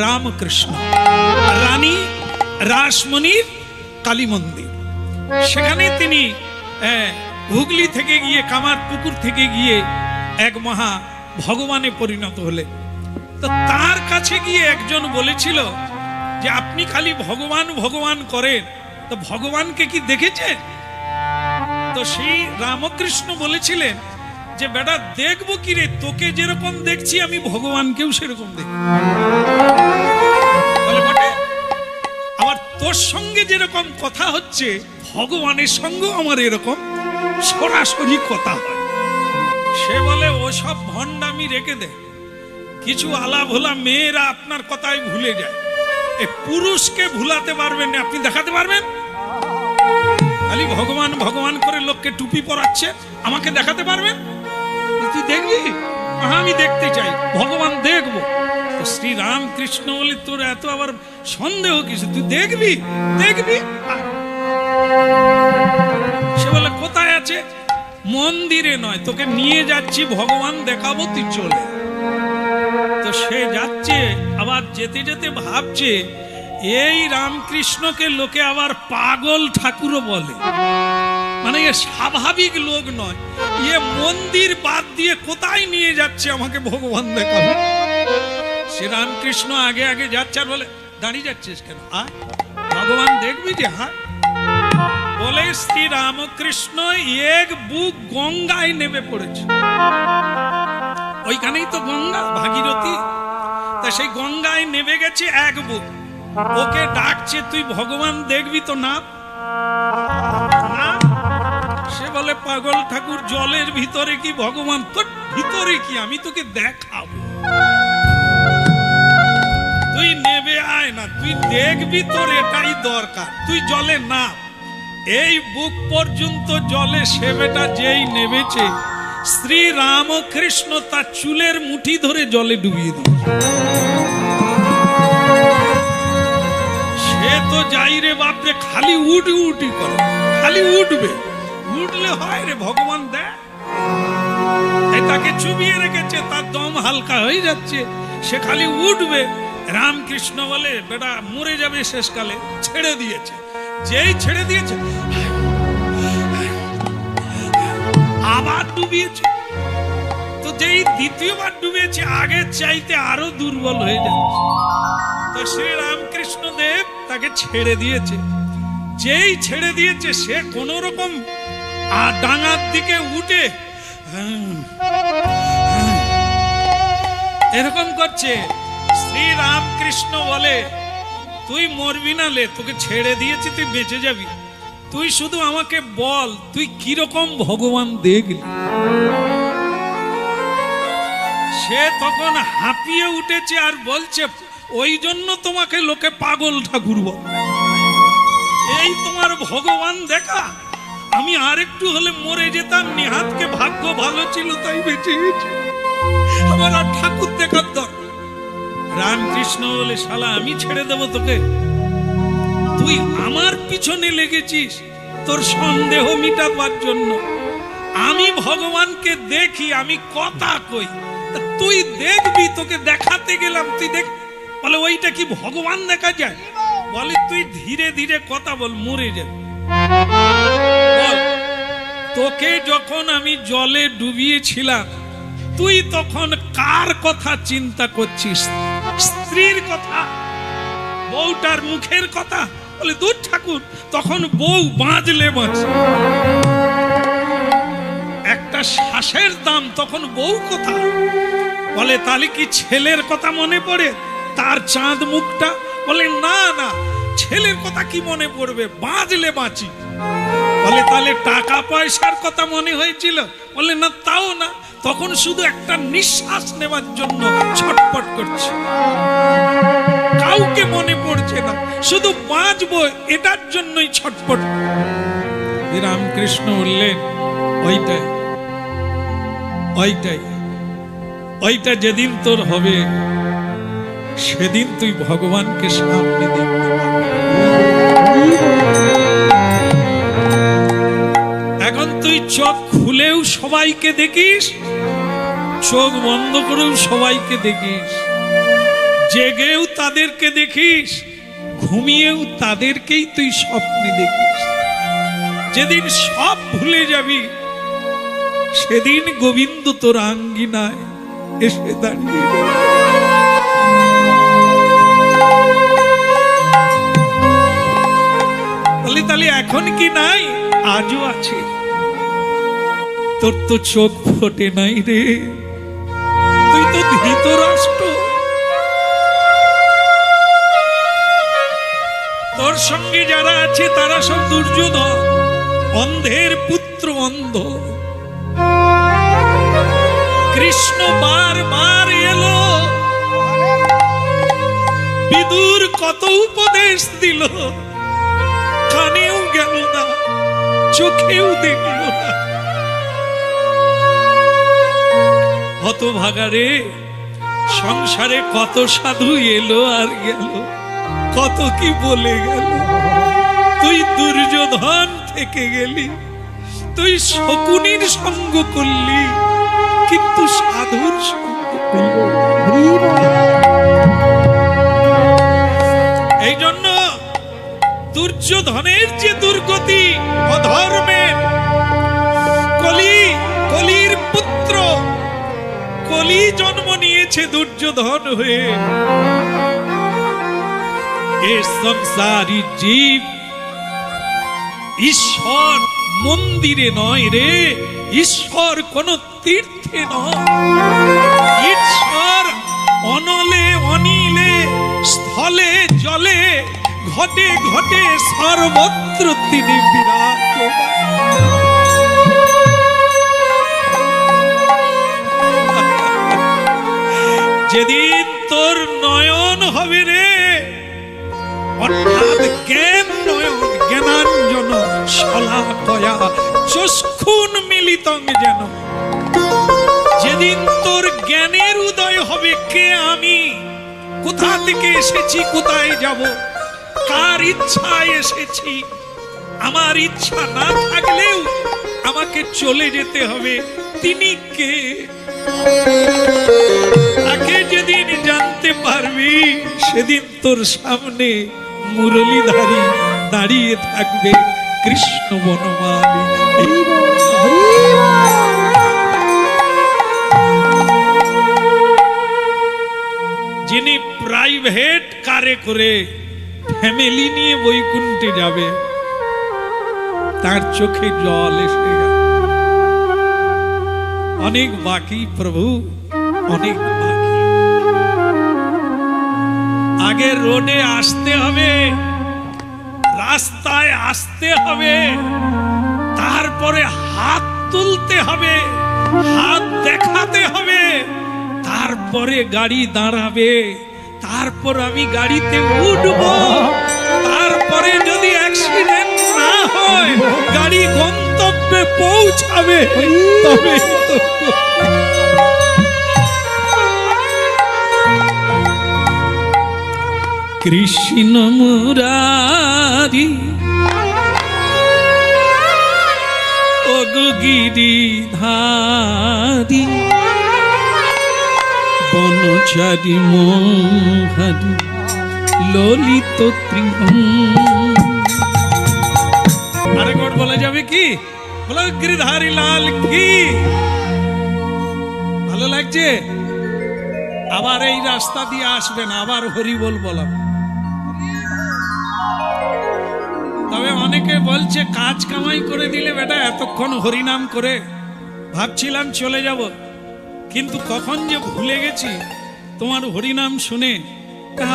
রামকৃষ্ণ। রানী রাসমণির কালী মন্দির, সেখানে তিনি হুগলি থেকে গিয়ে, কামারপুকুর থেকে গিয়ে এক মহা ভগবানে পরিণত হলেন। তো তার কাছে গিয়ে একজন বলেছিল যে আপনি খালি ভগবান ভগবান করেন, তো ভগবানকে কি দেখেছেন? তো সেই রামকৃষ্ণ বলেছিলেন যে বেটা দেখবো কি রে, তোকে যেরকম দেখছি আমি ভগবানকেও সেরকম দেখি। বলে বটে, আবার তোর সঙ্গে যেরকম কথা হচ্ছে ভগবানের সঙ্গেও আমার এরকম সরাসরি কথা হয়। সে বলে ওসব ভণ্ডামি রেখে দে, কিছু আলা ভোলা মেয়েরা আপনার কথাই ভুলে যায়, এই পুরুষকে ভুলাতে পারবেন না, আপনি দেখাতে পারবেন? খালি ভগবান ভগবান করে লোককে টুপি পরাচ্ছে, আমাকে দেখাতে পারবেন? তুই দেখবি? আমি দেখতে চাই, ভগবান দেখবো। তো শ্রী রামকৃষ্ণ বলে তোর এত আবার সন্দেহ কিছু, তুই দেখবি? দেখবি? সে বলে কোথায় আছে? মন্দিরে নয়, তোকে নিয়ে যাচ্ছি, ভগবান দেখাবো, তুই চলে। তো সে যাচ্ছে, আবার যেতে যেতে ভাবছে এই রামকৃষ্ণকে লোকে আবার পাগল ঠাকুরও বলে, মানে এ স্বাভাবিক লোক নয়, এ মন্দির বাদ দিয়ে কোথায় নিয়ে যাচ্ছে আমাকে ভগবান দেখাবে। সে রামকৃষ্ণ আগে আগে যাচ্ছে, আর বলে দাঁড়িয়ে যাচ্ছিস কেন, আয় ভগবান দেখবি যে। হ্যাঁ, বলে শ্রী রামকৃষ্ণ এক বুক গঙ্গায় নেমে পড়েছে। ওইখানেই তো গঙ্গা, ভাগীরথী। তা সেই গঙ্গায় নেমে গেছে এক বুক, ওকে ডাকছে তুই ভগবান দেখবি তো না? সে বলে পাগল ঠাকুর, জলের ভিতরে কি ভগবান? তোর ভিতরে কি, আমি তোকে দেখাবো, তুই নেবে আয় না, তুই দেখবি, তোর এটাই দরকার, তুই জলে না। এই বুক পর্যন্ত জলে সে বেটা যেই নেমেছে, শ্রী রামকৃষ্ণ তার চুলের মুঠি ধরে জলে ডুবিয়ে দিয়েছে। সে তো যাই রে বাপরে, খালি উঠি উঠি করে, খালি উঠবে, উঠলে হয় রে ভগবান দেয়। তাকে চুবিয়ে রেখেছে, তার দম হালকা হয়ে যাচ্ছে, সে খালি উঠবে। রামকৃষ্ণ বলে বেটা মরে যাবে শেষকালে, ছেড়ে দিয়েছে। যেই ছেড়ে দিয়েছে আবার ডুবিয়েছে। তো যেই দ্বিতীয়বার ডুবেছে, আগের চাইতে আরো দুর্বল হয়ে যাচ্ছে। তো শ্রী রামকে কৃষ্ণদেব তাকে ছেড়ে দিয়েছে। যেই ছেড়ে দিয়েছে সে কোন রকম ডাঙার দিকে উঠে এরকম করছে। শ্রী রামকৃষ্ণ বলে, তুই মরবি না লে, তোকে ছেড়ে দিয়েছি, তুই বেঁচে যাবি। তুই শুধু আমাকে বল তুই কিরকম ভগবান দেখলি। সে তখন হাঁপিয়ে উঠেছে আর বলছে, ওই জন্য তোমাকে লোকে পাগল ঠাকুর বল। এই তোমার ভগবান দেখা। আমি আর একটু হলে মরে যেতাম, নিহাতকে ভাগ্য ভালো ছিল তাই বেঁচে গেছে, আমার আর ঠাকুর দেখার দরকার। রামকৃষ্ণ বলে, শালা আমি ছেড়ে দেব তোকে? তুই আমার পিছনে লেগেছিস তোর সন্দেহ মিটাবার জন্য। আমি ভগবানকে দেখি, আমি কথা কই, তুই দেখবি, তোকে দেখাতে গেলাম, তুই দেখ। বলে, ওইটা কি ভগবান দেখা যায়? বলে, তুই ধীরে ধীরে কথা বল, মরে যাবে। বল, তোকে যখন আমি জলে ডুবিয়েছিলাম তুই তখন কার কথা চিন্তা করছিস? স্ত্রীর কথা, বউটার মুখের কথা? বলে, দূর ঠাকুর, তখন বউ বাঁচলে বাঁচে, একটা শ্বাসের দাম, তখন বউ কথা। বলে, তাহলে কি ছেলের কথা মনে পড়ে, তার চাঁদ মুখটা? বলে, না না, ছেলের কথা কি মনে পড়বে, বাঁচলে বাঁচি। বলে, তাহলে টাকা পয়সার কথা মনে হয়েছিল? বলে, না, তাও না, তখন শুধু একটা নিঃশ্বাস নেওয়ার জন্য ছটপট করছে, কাউকে মনে পড়ছে না, শুধু বাঁচবো এটার জন্যই ছটপট। রামকৃষ্ণ বললেন, ওইটাই ওইটাই ওইটা যেদিন তোর হবে সেদিন তুই ভগবানকে সামনে দেখতে পাবি। এখন তুই চোখ খুলেও সবাইকে দেখিস, চোখ বন্ধ করেও সবাইকে দেখিস, জেগেও তাদেরকে দেখিস, ঘুমিয়েও তাদেরকেই তুই স্বপ্নে দেখিস। যেদিন সব ভুলে যাবি সেদিন গোবিন্দ তোর আঙ্গিনায় এসে দাঁড়িয়ে যাবে। তাহলে এখন কি নাই? আজও আছে। তোর তো চোখ ফোটে নাই রে, তুই তো ধৃতরাষ্ট্র। তোর সঙ্গে যারা আছে তারা সব দুর্যোধন, অন্ধের পুত্র অন্ধ। কৃষ্ণ বারবার এলো, বিদুর কত উপদেশ দিল, কানেও গেল না, চোখেও দেখল না। হতভাগারে, সংসারে কত সাধু এলো আর গেল, কত কি বলে গেল। তুই দুর্যোধন থেকে গেলি, তুই শকুনির সঙ্গ করলি, কিন্তু সাধুর সঙ্গ করলি। এই জন্য দুর্যোধনের যে দুর্গতি, অধর্মের, কলির পুত্র, কলি জন্ম নিয়েছে দুর্যোধন হয়ে। এ সংসারী জীব ঈশ্বর মন্দিরে নয় রে, ঈশ্বর কোন তীর্থে নয়, ঈশ্বর অনলে অনিলে, স্থলে জলে, ঘটে ঘটে সর্বত্র তিনি বিরাজমান। যেদিন তোর নয়ন হবে রে, অর্থাৎ জ্ঞান নয়ন, জ্ঞানাঞ্জন শলাকয়া চক্ষুন মিলিতং যেন, যেদিন তোর জ্ঞানের উদয় হবে, কে আমি, কোথা থেকে এসেছি, কোথায় যাব, কার ইচ্ছায় এসেছি, আমার ইচ্ছা না থাকলেও আমাকে চলে যেতে হবে, তিনি কে, তাকে যেদিন জানতে পারবি সেদিন তোর সামনে মুরলীধারী দাঁড়িয়ে থাকবে কৃষ্ণ বনমালী। যিনি প্রাইভেট কারে করে ফ্যামিলি নিয়ে বৈকুণ্ঠে যাবে, তার চোখে জল এসে গেল। অনেক বাকি প্রভু, অনেক বাকি। আগে রোডে আসতে হবে, রাস্তায় আসতে হবে, তারপরে হাত তুলতে হবে, হাত দেখাতে হবে, তারপরে গাড়ি দাঁড়াবে, তারপর আমি গাড়িতে উঠব, তারপরে যদি অ্যাক্সিডেন্ট না হয় গাড়ি গন্তব্যে পৌঁছাবে, তবে তো। কৃষ্ণ মুরারি ওগো গিরিধারি বনচারি মোহারি ললিত আরেকবার বলা যাবে কি? বলো গিরিধারী লাল কি। ভালো লাগছে? আবার এই রাস্তা দিয়ে আসবেন, আবার হরি বল বলা। তবে অনেকে বলছে কাজ কামাই করে দিলে বেটা এতক্ষণ হরিনাম করে ভাবছিলাম চলে যাব, কিন্তু কখন যে ভুলে গেছি তোমার হরিনাম শুনে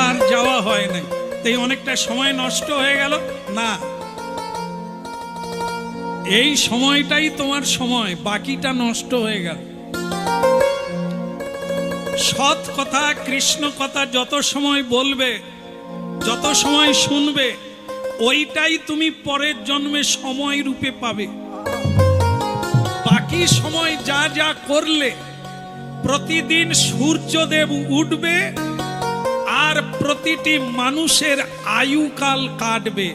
আর যাওয়া হয় নাই, তাই অনেকটা সময় নষ্ট হয়ে গেল। না, এই সময়টাই তোমার সময়, বাকিটা নষ্ট হয়ে গেল। সৎ কথা, কৃষ্ণ কথা যত সময় বলবে, যত সময় শুনবে, ওইটাই তুমি পরের জন্মে সময় রূপে পাবে। বাকি সময় যা যা করলে, প্রতিদিন সূর্যদেব উঠবে আর প্রতিটি মানুষের আয়ুকাল কাটবে।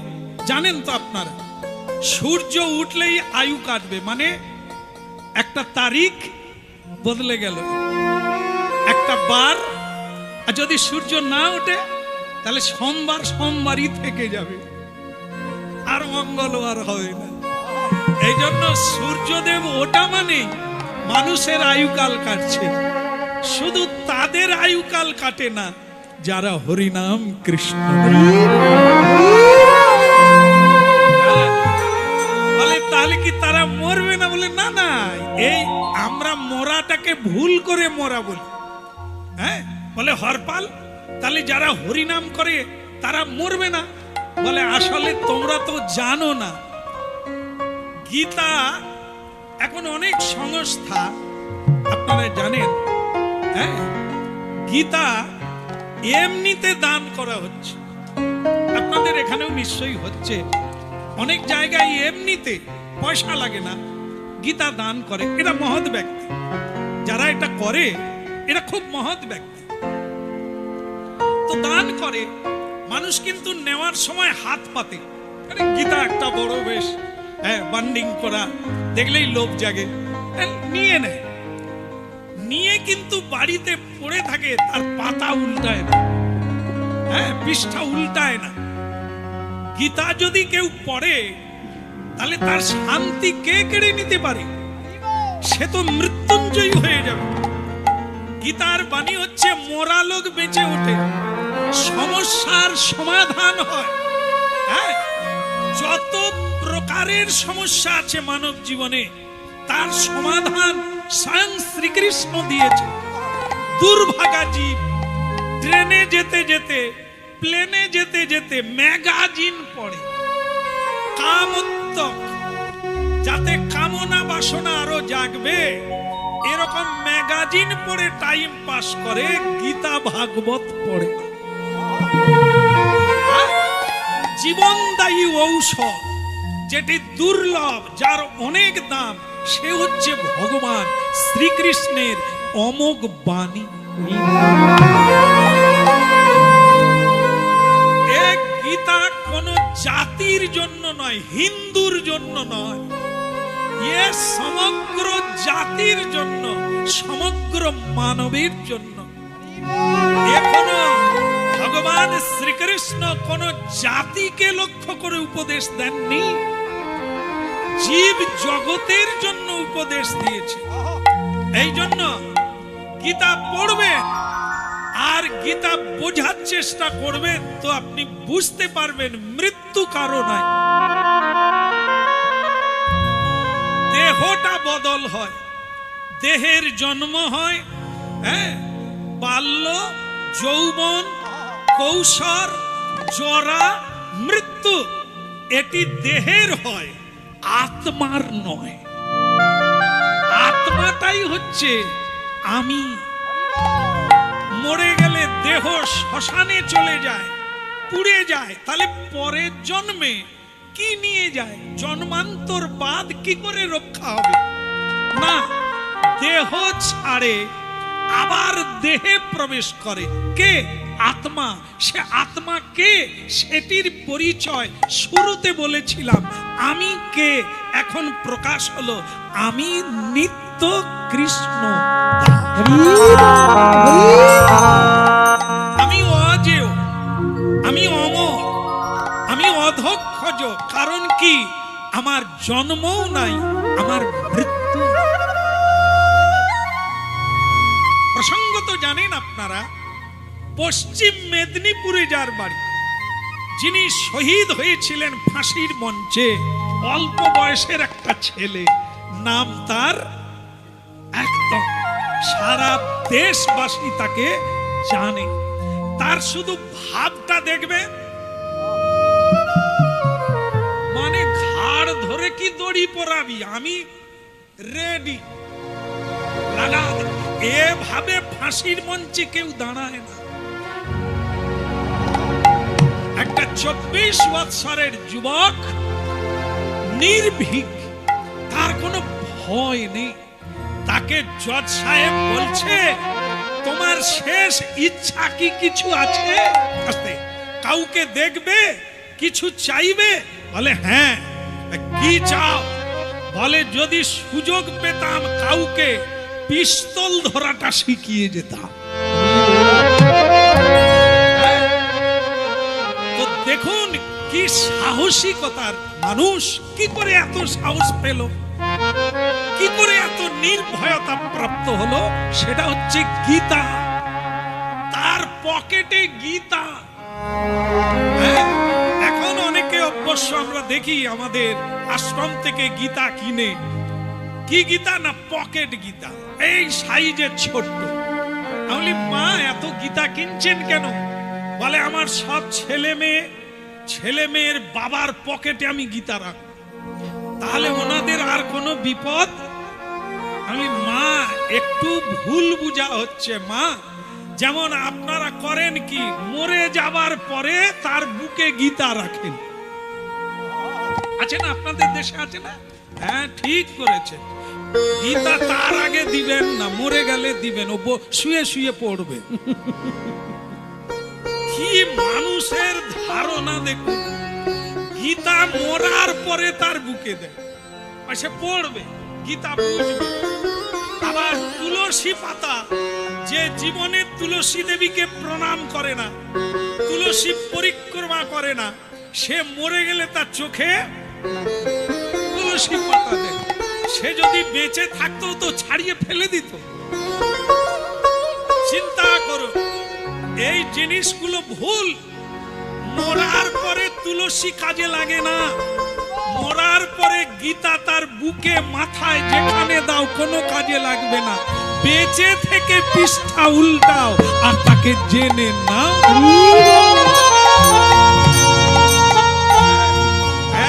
জানেন তো আপনারা, সূর্য উঠলেই আয়ু কাটবে, মানে একটা তারিখ বদলে গেল, একটা বার। আর যদি সূর্য না ওঠে তাহলে সোমবার সোমবারই থেকে যাবে, আর মঙ্গলবার হবে না। এই জন্য সূর্যদেব ওটা মানে মানুষের আয়ুকাল কাটছে। শুধু তাদের আয়ুকাল কাটে না যারা হরিনাম কৃষ্ণ বলে। তাহলে কি তারা মরবে না? বলে না না, এই আমরা মরাটাকে ভুল করে মরা বলি। হ্যাঁ, বলে হরপাল, তাহলে যারা হরিনাম করে তারা মরবে না। বলে আসলে তোমরা তো জানো না, গীতা এখন অনেক সংস্থা, আপনারা জানেন, হ্যাঁ, গীতা এমনিতে দান করা হচ্ছে। আপনাদের এখানেও নিশ্চয়ই হচ্ছে, অনেক জায়গায় এমনিতে, পয়সা লাগে না, গীতা দান করে। এটা মহৎ ব্যক্তি, যারা এটা করে এরা খুব মহৎ ব্যক্তি। তো দান করে মানুষ, কিন্তু নেওয়ার সময় হাত পাতে। গীতা একটা বড় বেশ, হ্যাঁ, বান্ডিং করা দেখলেই লোভ জাগে, নিয়ে নেয়। নিয়ে কিন্তু বাড়িতে পড়ে থাকে, তার পাতা উল্টায় না, হ্যাঁ, পৃষ্ঠা উল্টায় না। গীতা যদি কেউ পড়ে তাহলে তার শান্তি কে কেড়ে নিতে পারে? সে তো মৃত্যুঞ্জয়ী হয়ে যাবে। গীতার বাণী হচ্ছে মরা লোক বেঁচে ওঠে, সমস্যার সমাধান হয়। হ্যাঁ, যত প্রকারের সমস্যা আছে মানব জীবনে, তার সমাধান স্বয়ং শ্রীকৃষ্ণ দিয়েছে। দুর্ভাগা জীব ট্রেনে যেতে যেতে, প্লেনে যেতে যেতে ম্যাগাজিন পড়ে, কামোত্তক, যাতে কামনা বাসনা আরো জাগবে, এরকম ম্যাগাজিন পড়ে টাইম পাস করে, গীতা ভাগবত পড়ে। জীবনদায়ী ঔষধ, যেটি দুর্লভ, যার অনেক দাম, সে হচ্ছে ভগবান শ্রীকৃষ্ণের অমোঘ বাণী। এক গীতা কোন জাতির জন্য নয়, হিন্দুর জন্য নয়, এ সমগ্র জাতির জন্য, সমগ্র মানবের জন্য। এখনো ভগবান শ্রীকৃষ্ণ কোন জাতিকে লক্ষ্য করে উপদেশ দেননি, জীব জগতের জন্য উপদেশ দিয়েছে। এই জন্য গীতা পড়বেন আর গীতা বোঝার চেষ্টা করবেন তো আপনি বুঝতে পারবেন মৃত্যু কারো নাই। দেহটা বদল হয়, দেহের জন্ম হয়, হ্যাঁ, বাল্য, যৌবন, কৈশোর, জরা, মৃত্যু, এটি দেহের হয়, আত্মার নয়। আত্মাটাই হচ্ছে আমি। মরে গেলে দেহ শ্মশানে চলে যায়, পুড়ে যায়, তাহলে পরের জন্মে কি নিয়ে যায়? জন্মান্তর বাদ কি করে রক্ষা হবে? না, দেহ ছাড়ে আবার দেহে প্রবেশ করে কে? আত্মা। সে আত্মা কে? সেটির পরিচয় শুরুতে বলেছিলাম আমি কে, এখন প্রকাশ হলো আমি নিত্য কৃষ্ণ। আমি অজেয়, আমি অমর, আমি অধক্ষজ। কারণ কি? আমার জন্মও নাই, আমার মৃত্যু। প্রসঙ্গত জানেন আপনারা, পশ্চিম মেদিনীপুরে যার বাড়ি, যিনি শহীদ হয়েছিলেন ফাঁসির মঞ্চে, অল্প বয়সের একটা ছেলে, নাম তার একদম সারা দেশবাসী তাকে জানে। তার শুধু ভাবটা দেখবে, মানে ঘাড় ধরে কি দড়ি পরাবি, আমি রেডি। এভাবে ফাঁসির মঞ্চে কেউ দাঁড়ায় না। একটা 24 বৎসরের যুবক, নির্ভীক, তার কোনো ভয় নেই। তাকে জজ সাহেব বলছে, তোমার শেষ ইচ্ছা কি কিছু আছে? কাউকে দেখবে, কিছু চাইবে? বলে হ্যাঁ। কি চাও? বলে যদি সুযোগ পেতাম কাউকে পিস্তল ধরাটা শিখিয়ে যেতাম। তো দেখুন কি সাহসিকতার মানুষ, কি করে এত সাহস পেল, কি করে এত নির্ভয়তা প্রাপ্ত হলো? সেটা হচ্ছে গীতা। তার পকেটে গীতা। এখন অনেকে অবশ্য আমরা দেখি আমাদের আশ্রম থেকে গীতা কিনে। কি গীতা? না পকেট গীতা, এই সাইজের ছোট্ট। আমি বলি মা এত গীতা কিনছেন কেন? বলে আমার সব ছেলে মেয়ের বাবার পকেটে আমি গীতা রাখ, তাহলে ওনাদের আর কোনো বিপদ। আমি মা একটু ভুল বুঝা হচ্ছে মা। যেমন আপনারা করেন কি, মরে যাবার পরে তার বুকে গীতা রাখেন, আছে না? আপনাদের দেশে আছে না? হ্যাঁ ঠিক করেছে। গীতা তার আগে দিবেন না, মরে গেলে দিবেন, ও শুয়ে শুয়ে পড়বে। কি মানুষের ধারণা দেখুন, গীতা মরার পরে তার বুকে দেয়, সে পড়বে, গীতা বুঝবে। আবার তুলসী পাতা, যে জীবনে তুলসী দেবীকে প্রণাম করে না, তুলসী পরিক্রমা করে না, সে মরে গেলে তার চোখে তুলসী পাতা দেয়। সে যদি বেঁচে থাকতো তো ছাড়িয়ে ফেলে দিত। চিন্তা করো, এই জিনিসগুলো ভুল। মরার পরে তুলসী কাজে লাগে না, মরার পরে গীতা তার বুকে মাথায় যেখানে দাও কোনো কাজে লাগবে না। বেঁচে থেকে পৃষ্ঠা উল্টাও আর তাকে জেনে নাও।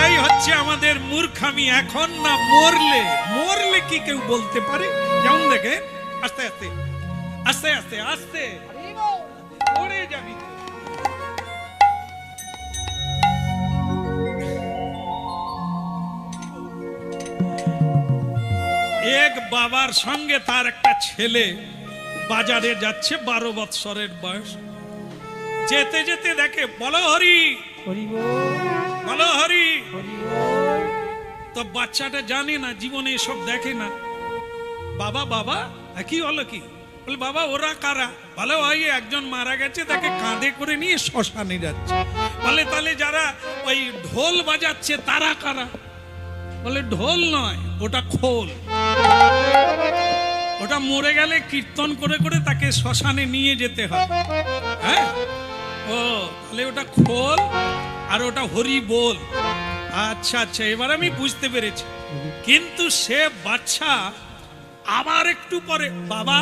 এই হচ্ছে আমাদের মূর্খামি। এখন না মরলে কি কেউ বলতে পারে? যেমন দেখে আস্তে আস্তে আস্তে আস্তে আস্তে পড়ে যাবি। এক বাবার সঙ্গে তার একটা ছেলে বাজারে যাচ্ছে, 12 বৎসরের বয়স। যেতে যেতে দেখে, বলো হরি বলো হরি। তো বাচ্চাটা জানে না, জীবনে এসব দেখে না। বাবা বাবা কি হলো? কি বলে বাবা ওরা কারা? বলে ওই একজন মারা গেছে, তাকে কাঁধে করে নিয়ে শ্মশানে যাচ্ছে। বলে তাহলে যারা ওই ঢোল বাজাচ্ছে তারা কারা? বলে ঢোল নয়, ওটা খোল। ওটা মরে গেলে কীর্তন করে করে তাকে শ্মশানে নিয়ে যেতে হয়। হ্যাঁ, ও তাহলে ওটা খোল আর ওটা হরি বল। আচ্ছা আচ্ছা, এবার আমি বুঝতে পেরেছি। কিন্তু সে বাচ্চা আবার একটু পরে, বাবা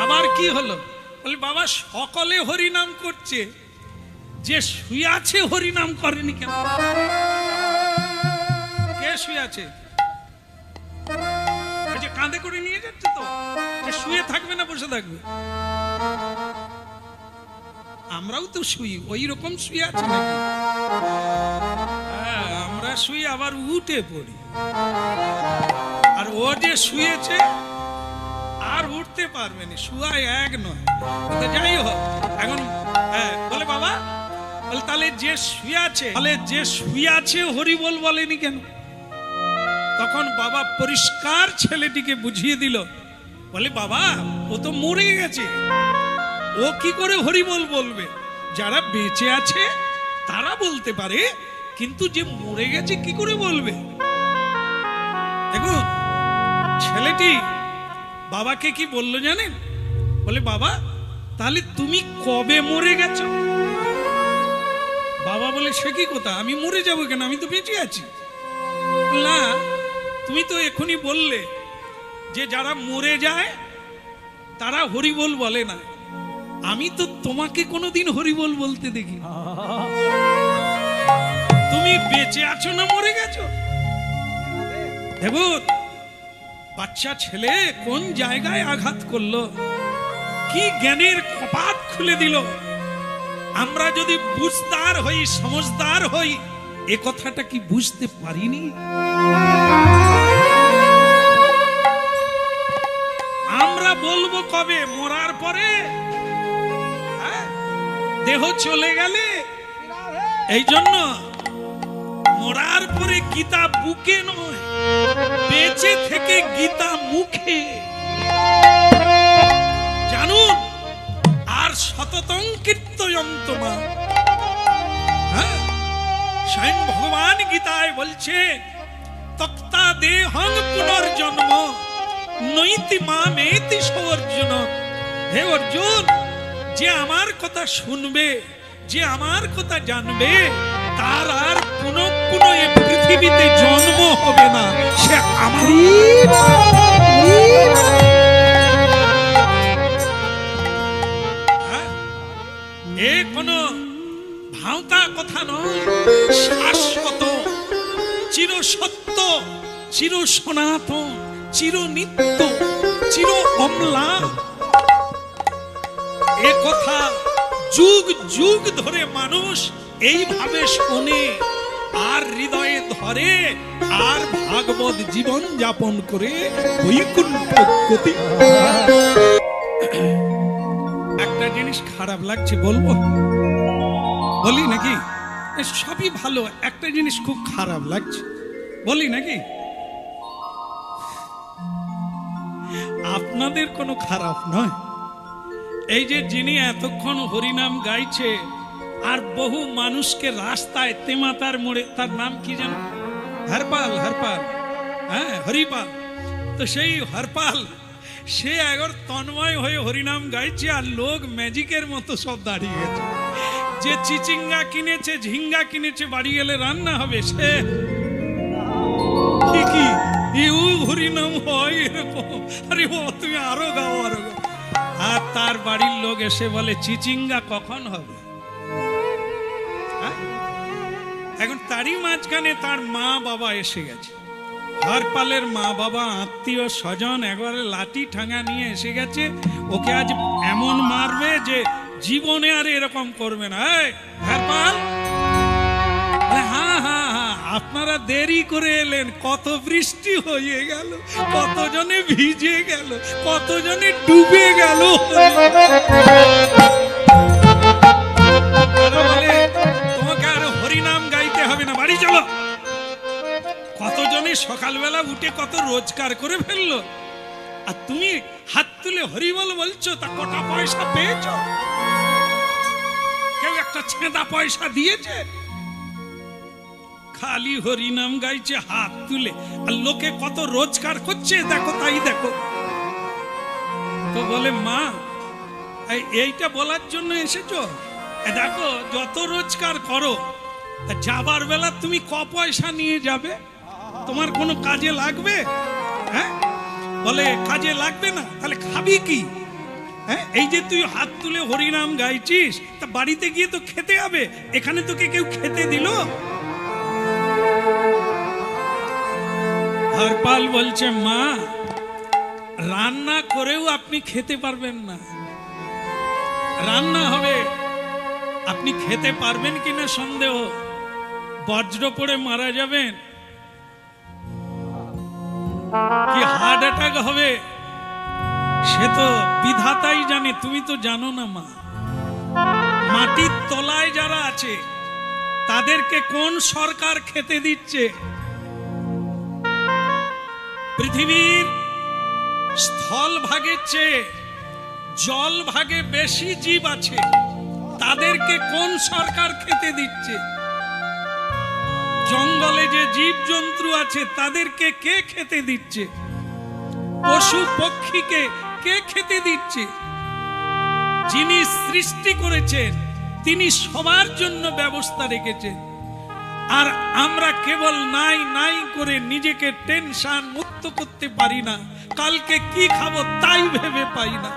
আবার কি হলো? বলে বাবা সকলে হরি নাম করছে, যে শুয়ে আছে হরি নাম করেনি কেন? কে শুয়ে আছে? ওই যে কাঁধে করে নিয়ে যাচ্ছে তো, যে শুয়ে থাকবে না বসে থাকবে? আমরাও তো শুই, ওই রকম শুয়ে আছে নাকি? হ্যাঁ, আমরা শুই আবার উঠে পড়ি। আর ও যে শুয়েছে আর উঠতে পারবে না, শুয়ায় এক নয়। যাই হোক, এখন বলে বাবা, বলে তাহলে যে শুয়ে আছে, তাহলে যে শুয়ে আছে হরি বল বলেনি কেন? তখন বাবা পরিষ্কার ছেলেটিকে বুঝিয়ে দিল। বলে বাবা ও তো মরে গেছে, ও কি করে হরি বল বলবে? যারা বেঁচে আছে তারা বলতে পারে, কিন্তু যে মরে গেছে কি করে বলবে? দেখুন ছেলেটি বাবাকে কি বলল জানেন? বলে বাবা তাহলে তুমি কবে মরে গেছো? বাবা বলে সে কি কথা, আমি মরে যাবো কেন, আমি তো বেঁচে আছি। না, তুমি তো এখনই বললে যে যারা মরে যায় তারা হরিবোল বলে না। আমি তো তোমাকে কোনোদিন হরিবোল বলতে দেখি। তুমি বেঁচে আছো না মরে গেছো? দেখুন বাচ্চা ছেলে কোন জায়গায় আঘাত করলো, কি জ্ঞানের কপাট খুলে দিল। আমরা যদি বুঝদার হই, সমঝদার হই, এ কথাটা কি বুঝতে পারিনি? আমরা বলবো কবে? মরার পরে, দেহ চলে গেলে। এই জন্য মরার পরে গীতা বুকে নয়, বেঁচে থেকে গীতা মুখে। জানুন, আর সততং কীর্তয়ন্তমা। স্বয়ং ভগবান গীতায় বলছে, তক্তা দেহং পুনর্জন্ম নৈতি মামেতি সর্জুন। হে অর্জুন, যে আমার কথা শুনবে, যে আমার কথা জানবে, তার আর পুনঃ পুনঃ এই পৃথিবীতে জন্ম হবে না। সে আমার এ কোনো ভাওতা কথা নয়, শাশ্বত, চির সত্য, চির সনাতন, চির নিত্য, চির অম্লান। এ কথা যুগ যুগ ধরে মানুষ এইভাবে শোনে আর হৃদয়ে ধরে, আর ভাগবত জীবন যাপন করে বৈকুণ্ঠ গতি। একটা জিনিস খারাপ লাগছে, বলবো? বলি নাকি? সবই ভালো, একটা জিনিস খুব খারাপ লাগছে, বলি নাকি? আপনাদের কোনো খারাপ নয়। এই যে যিনি এতক্ষণ হরিনাম গাইছে আর বহু মানুষকে রাস্তায় তেমাতার মোড়ে, তার নাম কি যেন? হরপাল, হরপাল, হ্যাঁ হরিপাল। তো সেই হরপাল সে একবার তন্ময় হয়ে হরিনাম গাইছে, আর লোক ম্যাজিকের মতো সব দাঁড়িয়ে গেছে। যে চিচিঙ্গা কিনেছে, ঝিঙ্গা কিনেছে, বাড়ি গেলে রান্না হবে, সে কি ইউ হরিনাম হয় এরকম। আরে ও তুমি আরো গাও, আরো গাও। আর তার বাড়ির লোক এসে বলে চিচিঙ্গা কখন হবে? এখন তারই মাঝখানে তার মা বাবা এসে গেছে। হরপালের মা বাবা, আত্মীয় স্বজন একবারে লাঠি ঠাঙ্গা নিয়ে এসে গেছে। ওকে আজ এমন মারবে যে জীবনে আর এরকম করবে না। হরপাল, হ্যাঁ হ্যাঁ হ্যাঁ, আপনারা দেরি করে এলেন, কত বৃষ্টি হয়ে গেল, কতজনে ভিজে গেল, কতজনে ডুবে গেল। তোমাকে আর হরিনাম গাইতে হবে না, বাড়ি চলো। কতজনে সকালবেলা উঠে কত রোজগার করে ফেললো, আর তুমি হাত তুলে হরিবল বলছো। তা কটা পয়সা পেয়েছ? কেউ একটা ছেঁদা পয়সা দিয়েছে? খালি হরিনাম গাইছে হাত তুলে, আর লোকে কত রোজগার করছে দেখো, তাই দেখো। তো বলে মা এইটা বলার জন্য এসেছো? দেখো যত রোজগার করো তা যাবার বেলা তুমি ক পয়সা নিয়ে যাবে? তোমার কোনো কাজে লাগবে? হ্যাঁ, বলে কাজে লাগবে না, তাহলে খাবি কি? হ্যাঁ, এই যে তুই হাত তুলে হরিনাম গাইছিস, তা বাড়িতে গিয়ে তো খেতে হবে, এখানে তোকে কেউ খেতে দিল? হরপাল বলছে মা, রান্না করেও আপনি খেতে পারবেন না। রান্না হবে, আপনি খেতে পারবেন কিনা সন্দেহ। বজ্র পড়ে মারা যাবেন, কি হার্ট অ্যাটাক হবে সে তো বিধাতাই জানে, তুমি তো জানো না মা। মাটির তলায় যারা আছে তাদেরকে কোন সরকার খেতে দিচ্ছে? পৃথিবীর স্থল ভাগের চেয়ে জল ভাগে বেশি জীব আছে, তাদেরকে কোন সরকার খেতে দিচ্ছে? জঙ্গলে যে জীব জন্তু আছে তাদেরকে কে খেতে দিচ্ছে? পশু পক্ষীকে কে খেতে দিচ্ছে? যিনি সৃষ্টি করেছেন তিনি সবার জন্য ব্যবস্থা রেখেছেন, আর আমরা কেবল নাই নাই করে নিজেকে টেনশন মুক্ত করতে পারি না, কালকে কি খাবো তাই ভেবে পাই না।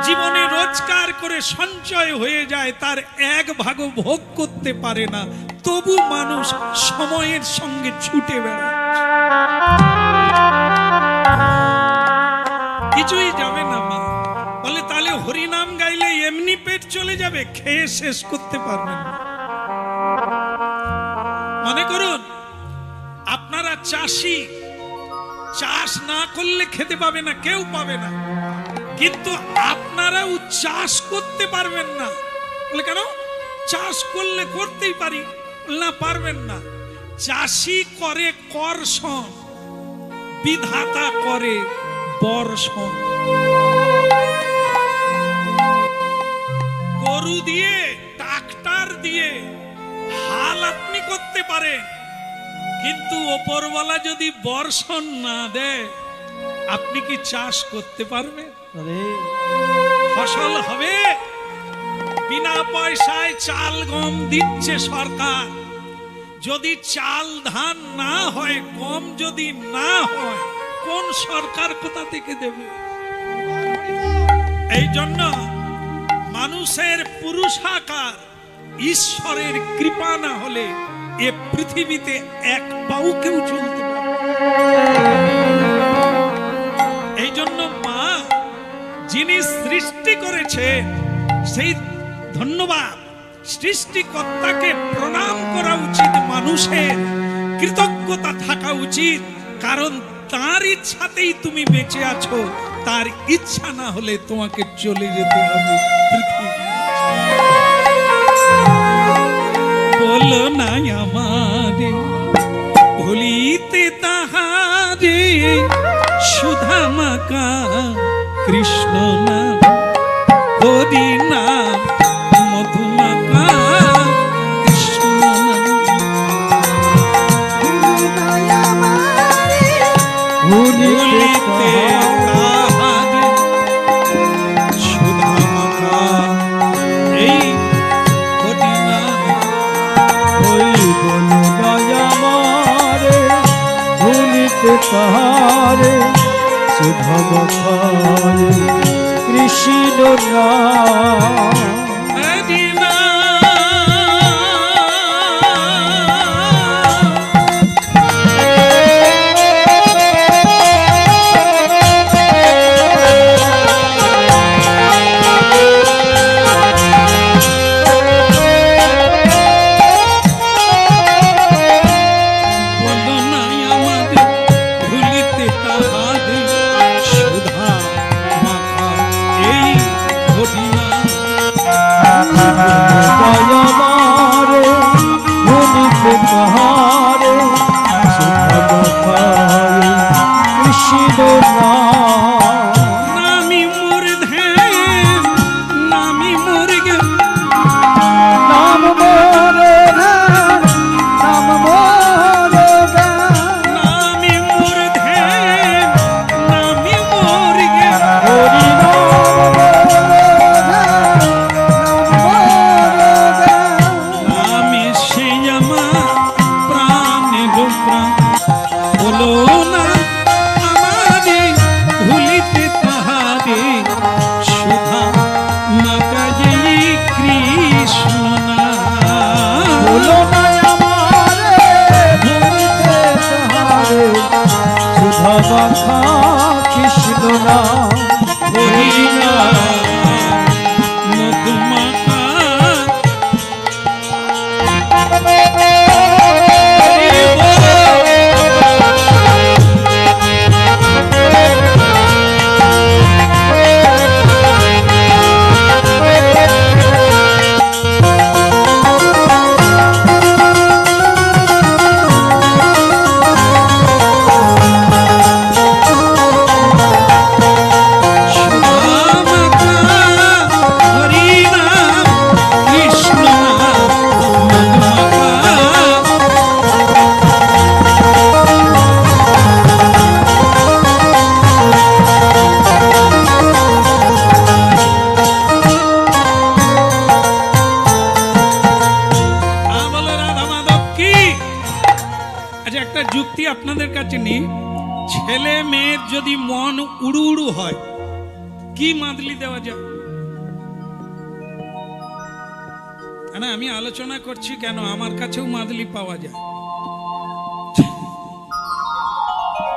জীবনে রোজগার করে সঞ্চয় হয়ে যায়, তার এক ভাগও ভোগ করতে পারে না, তবু মানুষ সময়ের সঙ্গে ছুটে বেড়ায়। কিছুই যাবে না মা। বলে তাহলে হরিনাম গাইলে এমনি পেট চলে যাবে, খেয়ে শেষ করতে পারবেন না। মনে করুন আপনারা চাষি, চাষ না করলে খেতে পাবে না, কেউ পাবে না, কিন্তু আপনারাও চাষ করতে পারবেন না। বলে কেন? চাষ করলে করতেই পারি না, পারবেন না। চাষি করে কর্ষণ, বিধাতা করে বর্ষণ। গরু দিয়ে ট্রাক্টর দিয়ে হাল আপনি করতে পারেন, কিন্তু ওপরওয়ালা যদি বর্ষণ না দেয় আপনি কি চাষ করতে পারবেন? ফসল হবে? বিনা পয়সায় চাল গম দিচ্ছে সরকার, যদি চাল ধান না হয়, গম যদি না হয়, কোন সরকার কোথা থেকে দেবে? এই জন্য মানুষের পুরুষাকার, ঈশ্বরের কৃপা না হলে এ পৃথিবীতে এক পাও কেউ চলতে পারে। এই জন্য মা যিনি সৃষ্টি করেছে সেই ধন্যবাদ, সৃষ্টিকর্তাকে প্রণাম করা উচিত, মানুষের কৃতজ্ঞতা থাকা উচিত, কারণ তার ইচ্ছাতেই তুমি বেঁচে আছো, তার ইচ্ছা না হলে তোমাকে চলে যেতে হবে পৃথিবী। বলো না আমারে ভুলিতে তাহারে, সুধা মাকা কৃষ্ণ নাম, হরি নাম মধুমাকা কৃষ্ণ নাম। ভুলিতে তাহারে সুধা মাকা এই হরি নাম। ওই বলো দয়ামারে ভুলিতে তাহারে, সুধা মাখারে কৃষ্ণ নাম। হরি নাম। বলো না আমাদের ভুলিতে তাহারে, সুধা মাখা এই হরি নাম। প্রাণ বলো না আমারে ভুলিতে তাহারে সুধা মাতা যে কৃষ্ণ না বলো না আমারে ভুলিতে তাহারে সুধা মাখা কৃষ্ণ নাম হরিনা মধুমাখা আপনাদের কাছে নেই। ছেলে মেয়ের যদি মন উড়ু উড়ু হয় কি মাদলি দেওয়া যায়? না আমি আলোচনা করছি কেন, আমার কাছেও মাদলি পাওয়া যায়।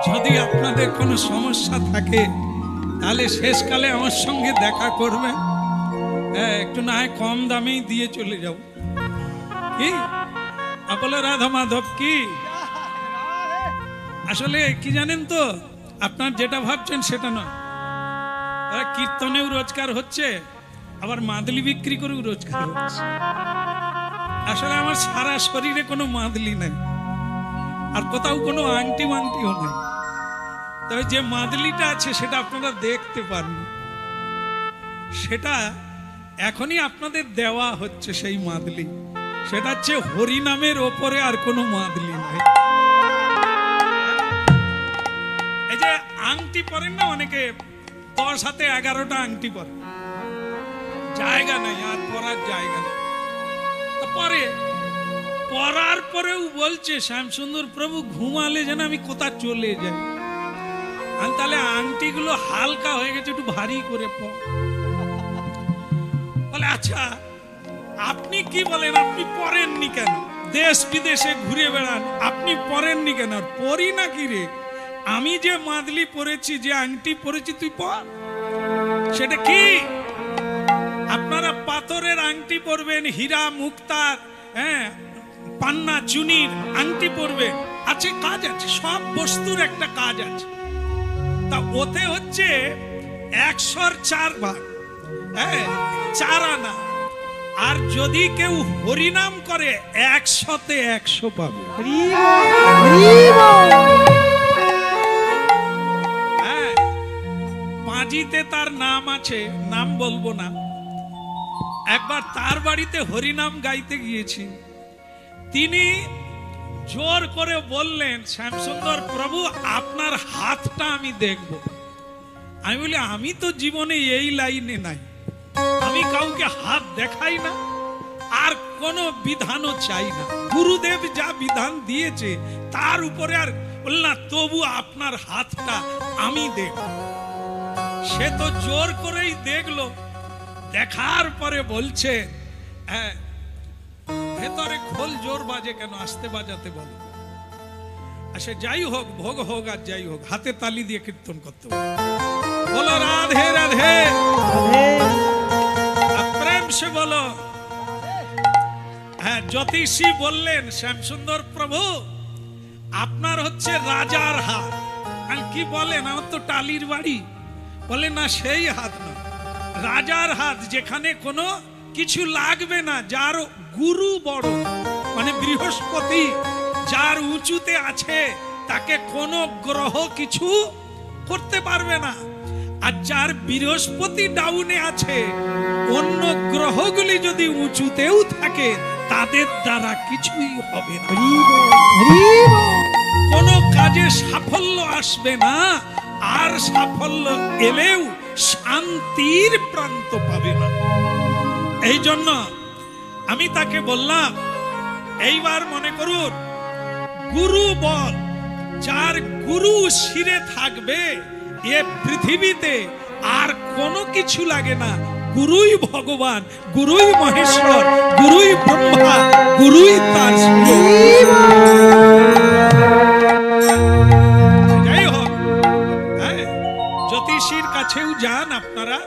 যদি আপনাদের কোনো সমস্যা থাকে তাহলে শেষকালে আমার সঙ্গে দেখা করবেন, হ্যাঁ একটু না হয় কম দামেই দিয়ে চলে যাও। কি বলে রাধা মাধব কি? আসলে কি জানেন তো, আপনার যেটা ভাবছেন সেটা নয়। কীর্তনেও রোজগার হচ্ছে, আবার মাদলি বিক্রি করেও রোজগার হচ্ছে। আসলে আমার সারা শরীরে কোনো মাদলি নাই, আর কোথাও কোনো আংটি মাংটিও নাই। তবে যে মাদলিটা আছে সেটা আপনারা দেখতে পারেন, সেটা এখনই আপনাদের দেওয়া হচ্ছে। সেই মাদলি সেটা হচ্ছে হরিনামের ওপরে, আর কোনো মাদলি নাই। এই যে আংটি পরেন না অনেকে, 10 হাতে 11টা আংটি পরে, জায়গা নাই আর পরার জায়গা নেই। পরে পরার পরেও বলছে শ্যামসুন্দর প্রভু ঘুমালে যেন আমি কোথা চলে যাই। আর তাহলে আংটিগুলো হালকা হয়ে গেছে, একটু ভারী করে বলে আচ্ছা আপনি কি বলেন, আপনি পরেননি কেন? দেশ বিদেশে ঘুরে বেড়ান, আপনি পরেননি কেন? পরি না কি রে, আমি যে মাদলি পরেছি, যে আংটি পরেছি তুই পর। সেটা কি? আপনারা পাথরের আংটি পরবেন, হীরা মুক্তার, হ্যাঁ পান্না চুনির আংটি পরবেন, আছে কাজ আছে, সব বস্তুর একটা কাজ আছে। তা ওতে হচ্ছে 104 ভাগ, হ্যাঁ 4 আনা। আর যদি কেউ হরিনাম করে 100-তে 100 পাবে। হ্যাঁ পাঁজিতে তার নাম আছে, নাম বলবো না। একবার তার বাড়িতে হরিনাম গাইতে গিয়েছি, তিনি জোর করে বললেন শ্যামসুন্দর প্রভু আপনার হাতটা আমি দেখব। আমি বলি আমি তো জীবনে এই লাইনে নাই, আমি কাউকে হাত দেখাই না, আর কোনো বিধানও চাই না। গুরুদেব যা বিধান দিয়েছে তার উপরে আর বললাম, তবু আপনার হাতটা আমি দেখব। সে তো জোর করেই দেখলো, দেখার পরে বলছে হ্যাঁ ভেতরে খোল জোর বাজে কেন, আসতে বাজাতে বলো। আচ্ছা যাই হোক, ভোগ হোক আর যাই হোক, হাতে তালি দিয়ে কীর্তন করতে বলো রাধে রাধে, প্রেম সে বলো। হ্যাঁ জ্যোতিষী বললেন শ্যামসুন্দর প্রভু আপনার হচ্ছে রাজার হাত। আর কি বলেন, আমার তো টালির বাড়ি। বলে না সেই হাত না, রাজার হাত, যেখানে কোনো কিছু লাগবে না, যার গুরু বড়, মানে বৃহস্পতি যার উঁচুতে আছে তাকে কোনো গ্রহ কিছু করতে পারবে না। আর যার বৃহস্পতি ডাউনে আছে, অন্য গ্রহগুলি যদি উঁচুতেও থাকে তাদের দ্বারা কিছুই হবে না, কোনো কাজে সাফল্য আসবে না। আর সাফল্য এলেও শান্তির প্রান্ত পাবে না। এই জন্য আমি তাকে বললাম, এইবার মনে করুন গুরু বল, যার গুরু শিরে থাকবে এ পৃথিবীতে আর কোনো কিছু লাগে না। গুরুই ভগবান, গুরুই মহেশ্বর, গুরুই ব্রহ্মা, গুরুই তার শির। যাই হোক, হ্যাঁ, জ্যোতিষীর কাছেও যান আপনারা,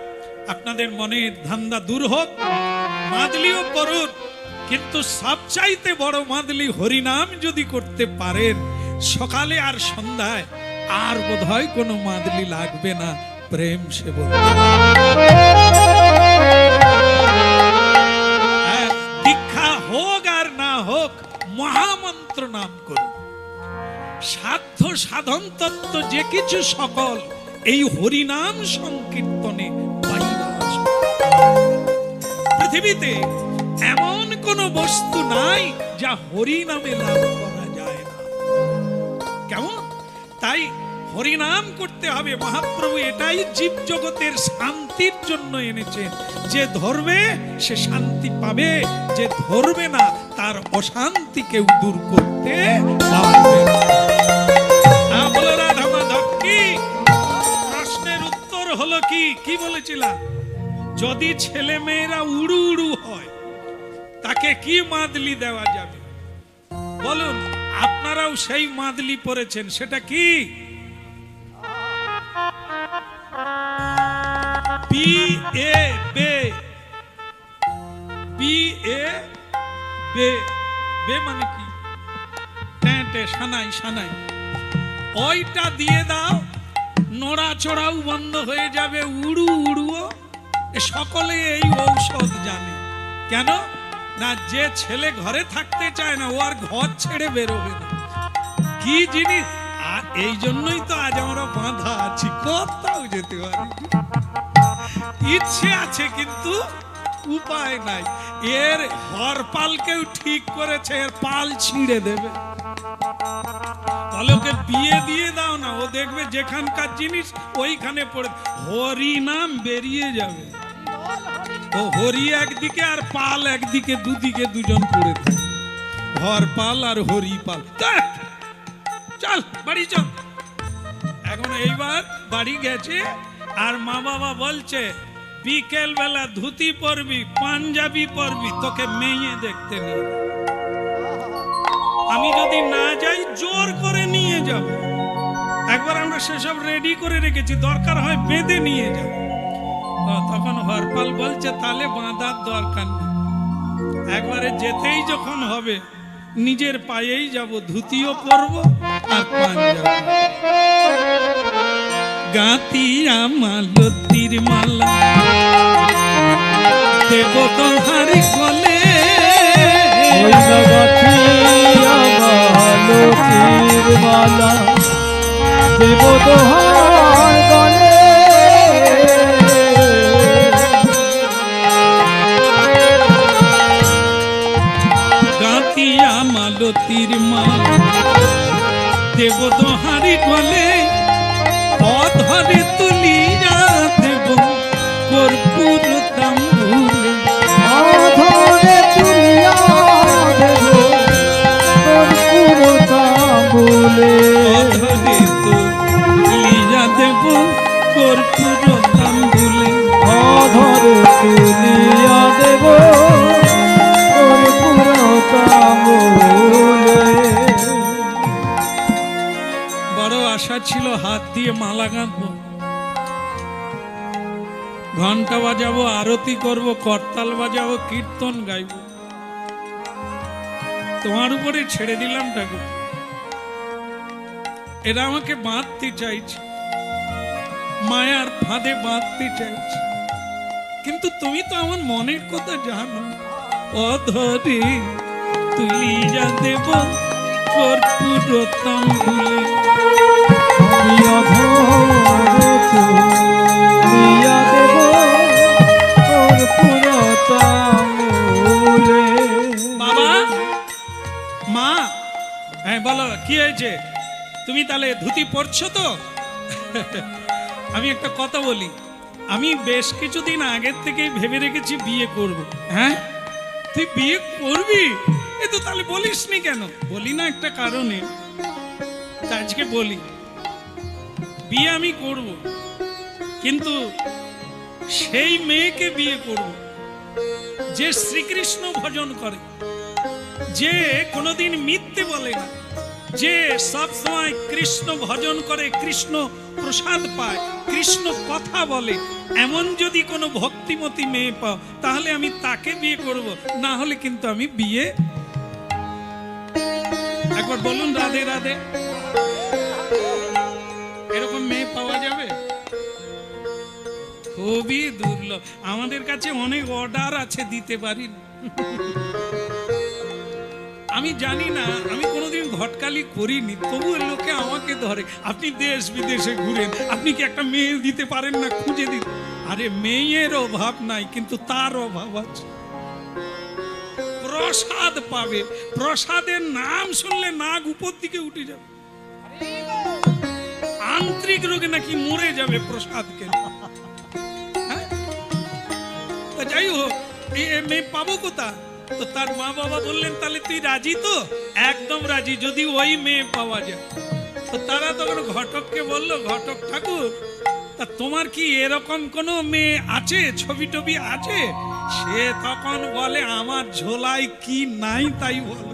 আপনাদের মনের ধান্দা দূর হোক, মাদলিও করুন, কিন্তু সবচাইতে বড় মাদলি হরিনাম যদি করতে পারেন সকালে আর সন্ধ্যায়, আর বোধহয় কোনো মাদলি লাগবে না, প্রেম সেবন। দীক্ষা হোক আর না হোক, মহামন্ত্র নাম করুন। সাধ্য সাধন তত্ত্ব যে কিছু সকল এই হরিনাম সংকীর্তনে পাইবা। পৃথিবীতে এমন কোন বস্তু নাই যা হরিনামে লাভ করা যায় না। কেমন? তাই হরিনাম করতে হবে। মহাপ্রভু এটাই জীব জগতের শান্তির জন্য এনেছেন। যে ধরবে সে শান্তি পাবে, যে ধরবে না তার অশান্তি কেউ দূর করতে পারবে না। বলো রাধা মাধব কি? প্রশ্নের উত্তর হলো কি? কি বলেছিলাম? যদি ছেলে মেয়েরা উড়ু উড়ু হয় তাকে কি মাদলি দেওয়া যাবে? বলুন, আপনারাও সেই মাদলি পড়েছেন, সেটা কি? বিএ বে, বিএ বে, বে মানে কি? টেঁটে, সানাই, সানাই। ওইটা দিয়ে দাও, নড়াচড়াও বন্ধ হয়ে যাবে, উড়ু উড়ুও। সকলে এই ঔষধ জানে। কেন না? যে ছেলে ঘরে থাকতে চায় না ও আর ঘর ছেড়ে বেরোবে না। কি জিনিস! আর এই জন্যই তো আজ আমরা বাঁধা আছি, কোথাও যেতে পারি। ইচ্ছে আছে কিন্তু উপায় নাই। এর হরপালকেও ঠিক করেছে, এর পাল ছিঁড়ে দেবে। বলে ওকে বিয়ে দিয়ে দাও না, ও দেখবে যেখানকার জিনিস ওইখানে পড়ে হরি নাম বেরিয়ে যাবে। ও হরি একদিকে আর পাল একদিকে, দুদিকে দুজন পড়ে থাকে। হর পাল আর হরি পাল। চল বাড়ি চল। এখন এইবার বাড়ি গেছে আর মা বাবা বলছে বিকেল বেলা ধুতি পরবি, পাঞ্জাবি পরবি, তোকে মেয়ে দেখতে নিয়ে। আমি যদি না যাই জোর করে নিয়ে যাব। একবার আমরা সেসব রেডি করে রেখেছি, দরকার হয় বেঁধে নিয়ে যাব। তখন হরপাল বলছে তাহলে বাঁধার দরকার নেই, একবারে যেতেই যখন হবে নিজের পায়েই যাব, ধুতিও পরবো আর পাঞ্জাবি। গাতিয়া মালতীর মালা দেব তোমারি গলে, মালতীর মালা দেব তোমার গলে। গাতিয়া মালতীর মালা দেব তোমারি গলে, অধরে তুলিয়া দেব কর্পূর তাম্বুলে। অধরে তুলিয়া দেব কর্পূর তাম্বুলে। অধরে তুলিয়া দেব কর্পূর তাম্বুলে। অধরে তুলিয়া দেব কর্পূর তাম্বুলে। বড় আশা ছিল হাত দিয়ে মালা গাঁথবো, ঘন্টা বাজাবো, আরতি করব, করতাল বাজাবো, কীর্তন গাইব। তোমার উপরে ছেড়ে দিলাম ঠাকুর। এরা আমাকে বাঁধতে চাইছে, মায়ার ফাঁদে বাঁধতে চাইছে, কিন্তু তুমি তো আমার মনের কথা জানো। অধরে তুলিয়া দেব কর্পূর তাম্বুলে। আমি অধরে তুলিয়া দেব কর্পূর তাম্বুলে। বাবা, মা, হ্যাঁ বলো কি হয়েছে? তুমি তাহলে ধুতি পরছো তো? আমি একটা কথা বলি, আমি বেশ কিছুদিন আগের থেকেই ভেবে রেখেছি বিয়ে করব। হ্যাঁ, তুই বিয়ে করবি? এ তো তাহলে বলিসনি কেন? বলি না একটা কারণে, তা আজকে বলি। বিয়ে আমি করব, কিন্তু সেই মেয়েকে বিয়ে করব যে শ্রীকৃষ্ণ ভজন করে, যে কোনোদিন মিথ্যে বলে না, যে সব সময় কৃষ্ণ ভজন করে, কৃষ্ণ প্রসাদ পায়, কৃষ্ণ কথা বলে। এমন যদি কোনো ভক্তিমতী মেয়ে পাও তাহলে আমি তাকে বিয়ে করব, না হলে কিন্তু আমি বিয়ে। একবার বলুন রাধে রাধে। এরকম মেয়ে পাওয়া যাবে? খুবই দুর্লভ। আমাদের কাছে অনেক অর্ডার আছে, দিতে পারি না। আমি জানি না, আমি কোনোদিন ঘটকালি করিনি, তবুও লোকে আমাকে ধরে। আপনি দেশ বিদেশে ঘুরেন, আপনি কি একটা মেয়ে দিতে পারেন না? খুঁজে দিন। আরে মেয়ের অভাব নাই, কিন্তু তার অভাব আছে। প্রসাদ পাবে, প্রসাদের নাম শুনলে নাক উপর দিকে উঠে যাবে। আন্তরিক রোগে নাকি মরে যাবে প্রসাদ খেলে। হ্যাঁ? তা যাই হোক, এই মেয়ে পাবো কোথা? তো তার মা বাবা বললেন, তাহলে তুই রাজি তো? একদম রাজি, যদি ওই মেয়ে পাওয়া যায়। তো তারা তখন ঘটককে বললো, ঘটক ঠাকুর, তা তোমার কি এরকম কোনো মেয়ে আছে, ছবি টবি আছে? সে তখন বলে, আমার ঝোলায় কি নাই তাই বলো।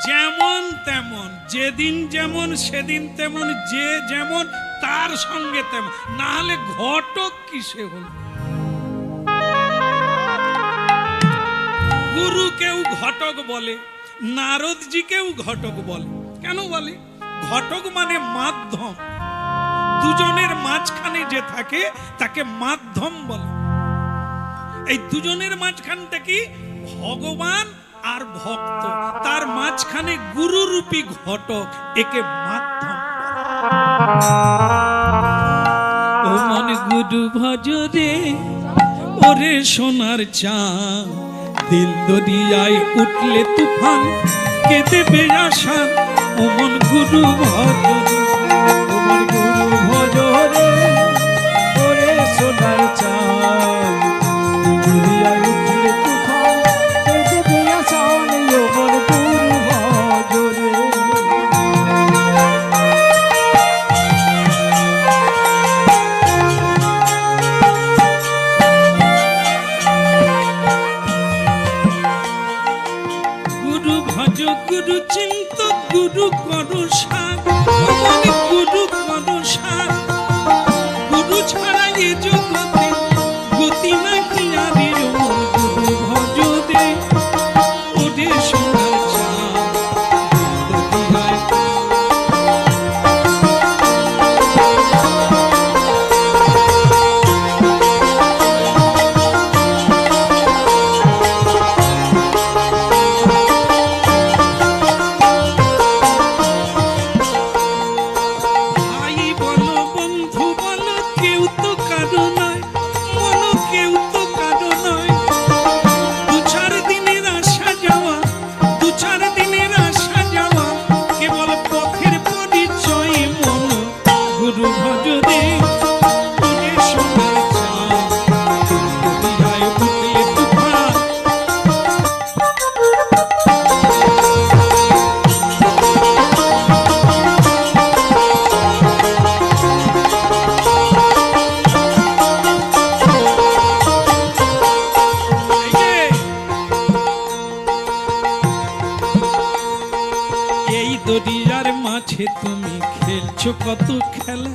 যেমন তেমন, যেদিন যেমন সেদিন তেমন, যে যেমন তার সঙ্গে তেমন, না হলে ঘটক কিসে হল? গুরুকেও ঘটক বলে, নারদজিকেও ঘটক বলে। কেন বলে? ঘটক মানে মাধ্যম, দুজনের মাঝখানে যে থাকে তাকে মাধ্যম বলে। এই দুজনের মাঝখানটা কি? ভগবান আর ভক্ত, তার মাঝখানে গুরুরূপী ঘটক, একে মাধ্যম। ও মন গুরু ভজরে, ওরে সোনার চাঁদ, দিল দরিয়ায় উঠলে তুফান, কে দেবে আশা? ও মন গুরু ভজরে, ও মন গুরু ভজরে, ওরে সোনার চাঁদ, দুনিয়ায় উঠলে তুফান, কে দেবে আসান? ও মন গুরু ভজরে। গুরু ভজ, গুরু চিন্ত, গুরু করু সাধ, গুরু করু সাধ। গুরু ছাড়া এ জগতে গতি নাকি আবির। গুরু ভজ দে, ওরে সোনার চাঁদ, দরিয়ায়। ভাই বলো, বন্ধু বলো, কেউ তো কারো নয়, মন কেউ তো কারো নয়। দু চার দিনের আসা যাওয়া, দু চার দিনের আসা যাওয়া, কেবল পথের পরিচয়। মন গুরু ভজ দে, ওরে সোনার চাঁদ, দরিয়ায় উঠলে তুফান। এই দরিয়ার মাঝে তুমি খেলছো কত খেলা,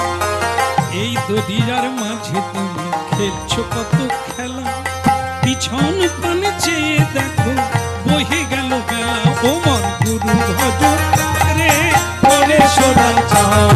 এই দরিয়ার মাঝে তুমি খেলছো কত খেলা। পিছন পানে চেয়ে দেখো, বহে গেল বেলা। ও মন গুরু ভজ রে, ওরে সোনার চাঁদ,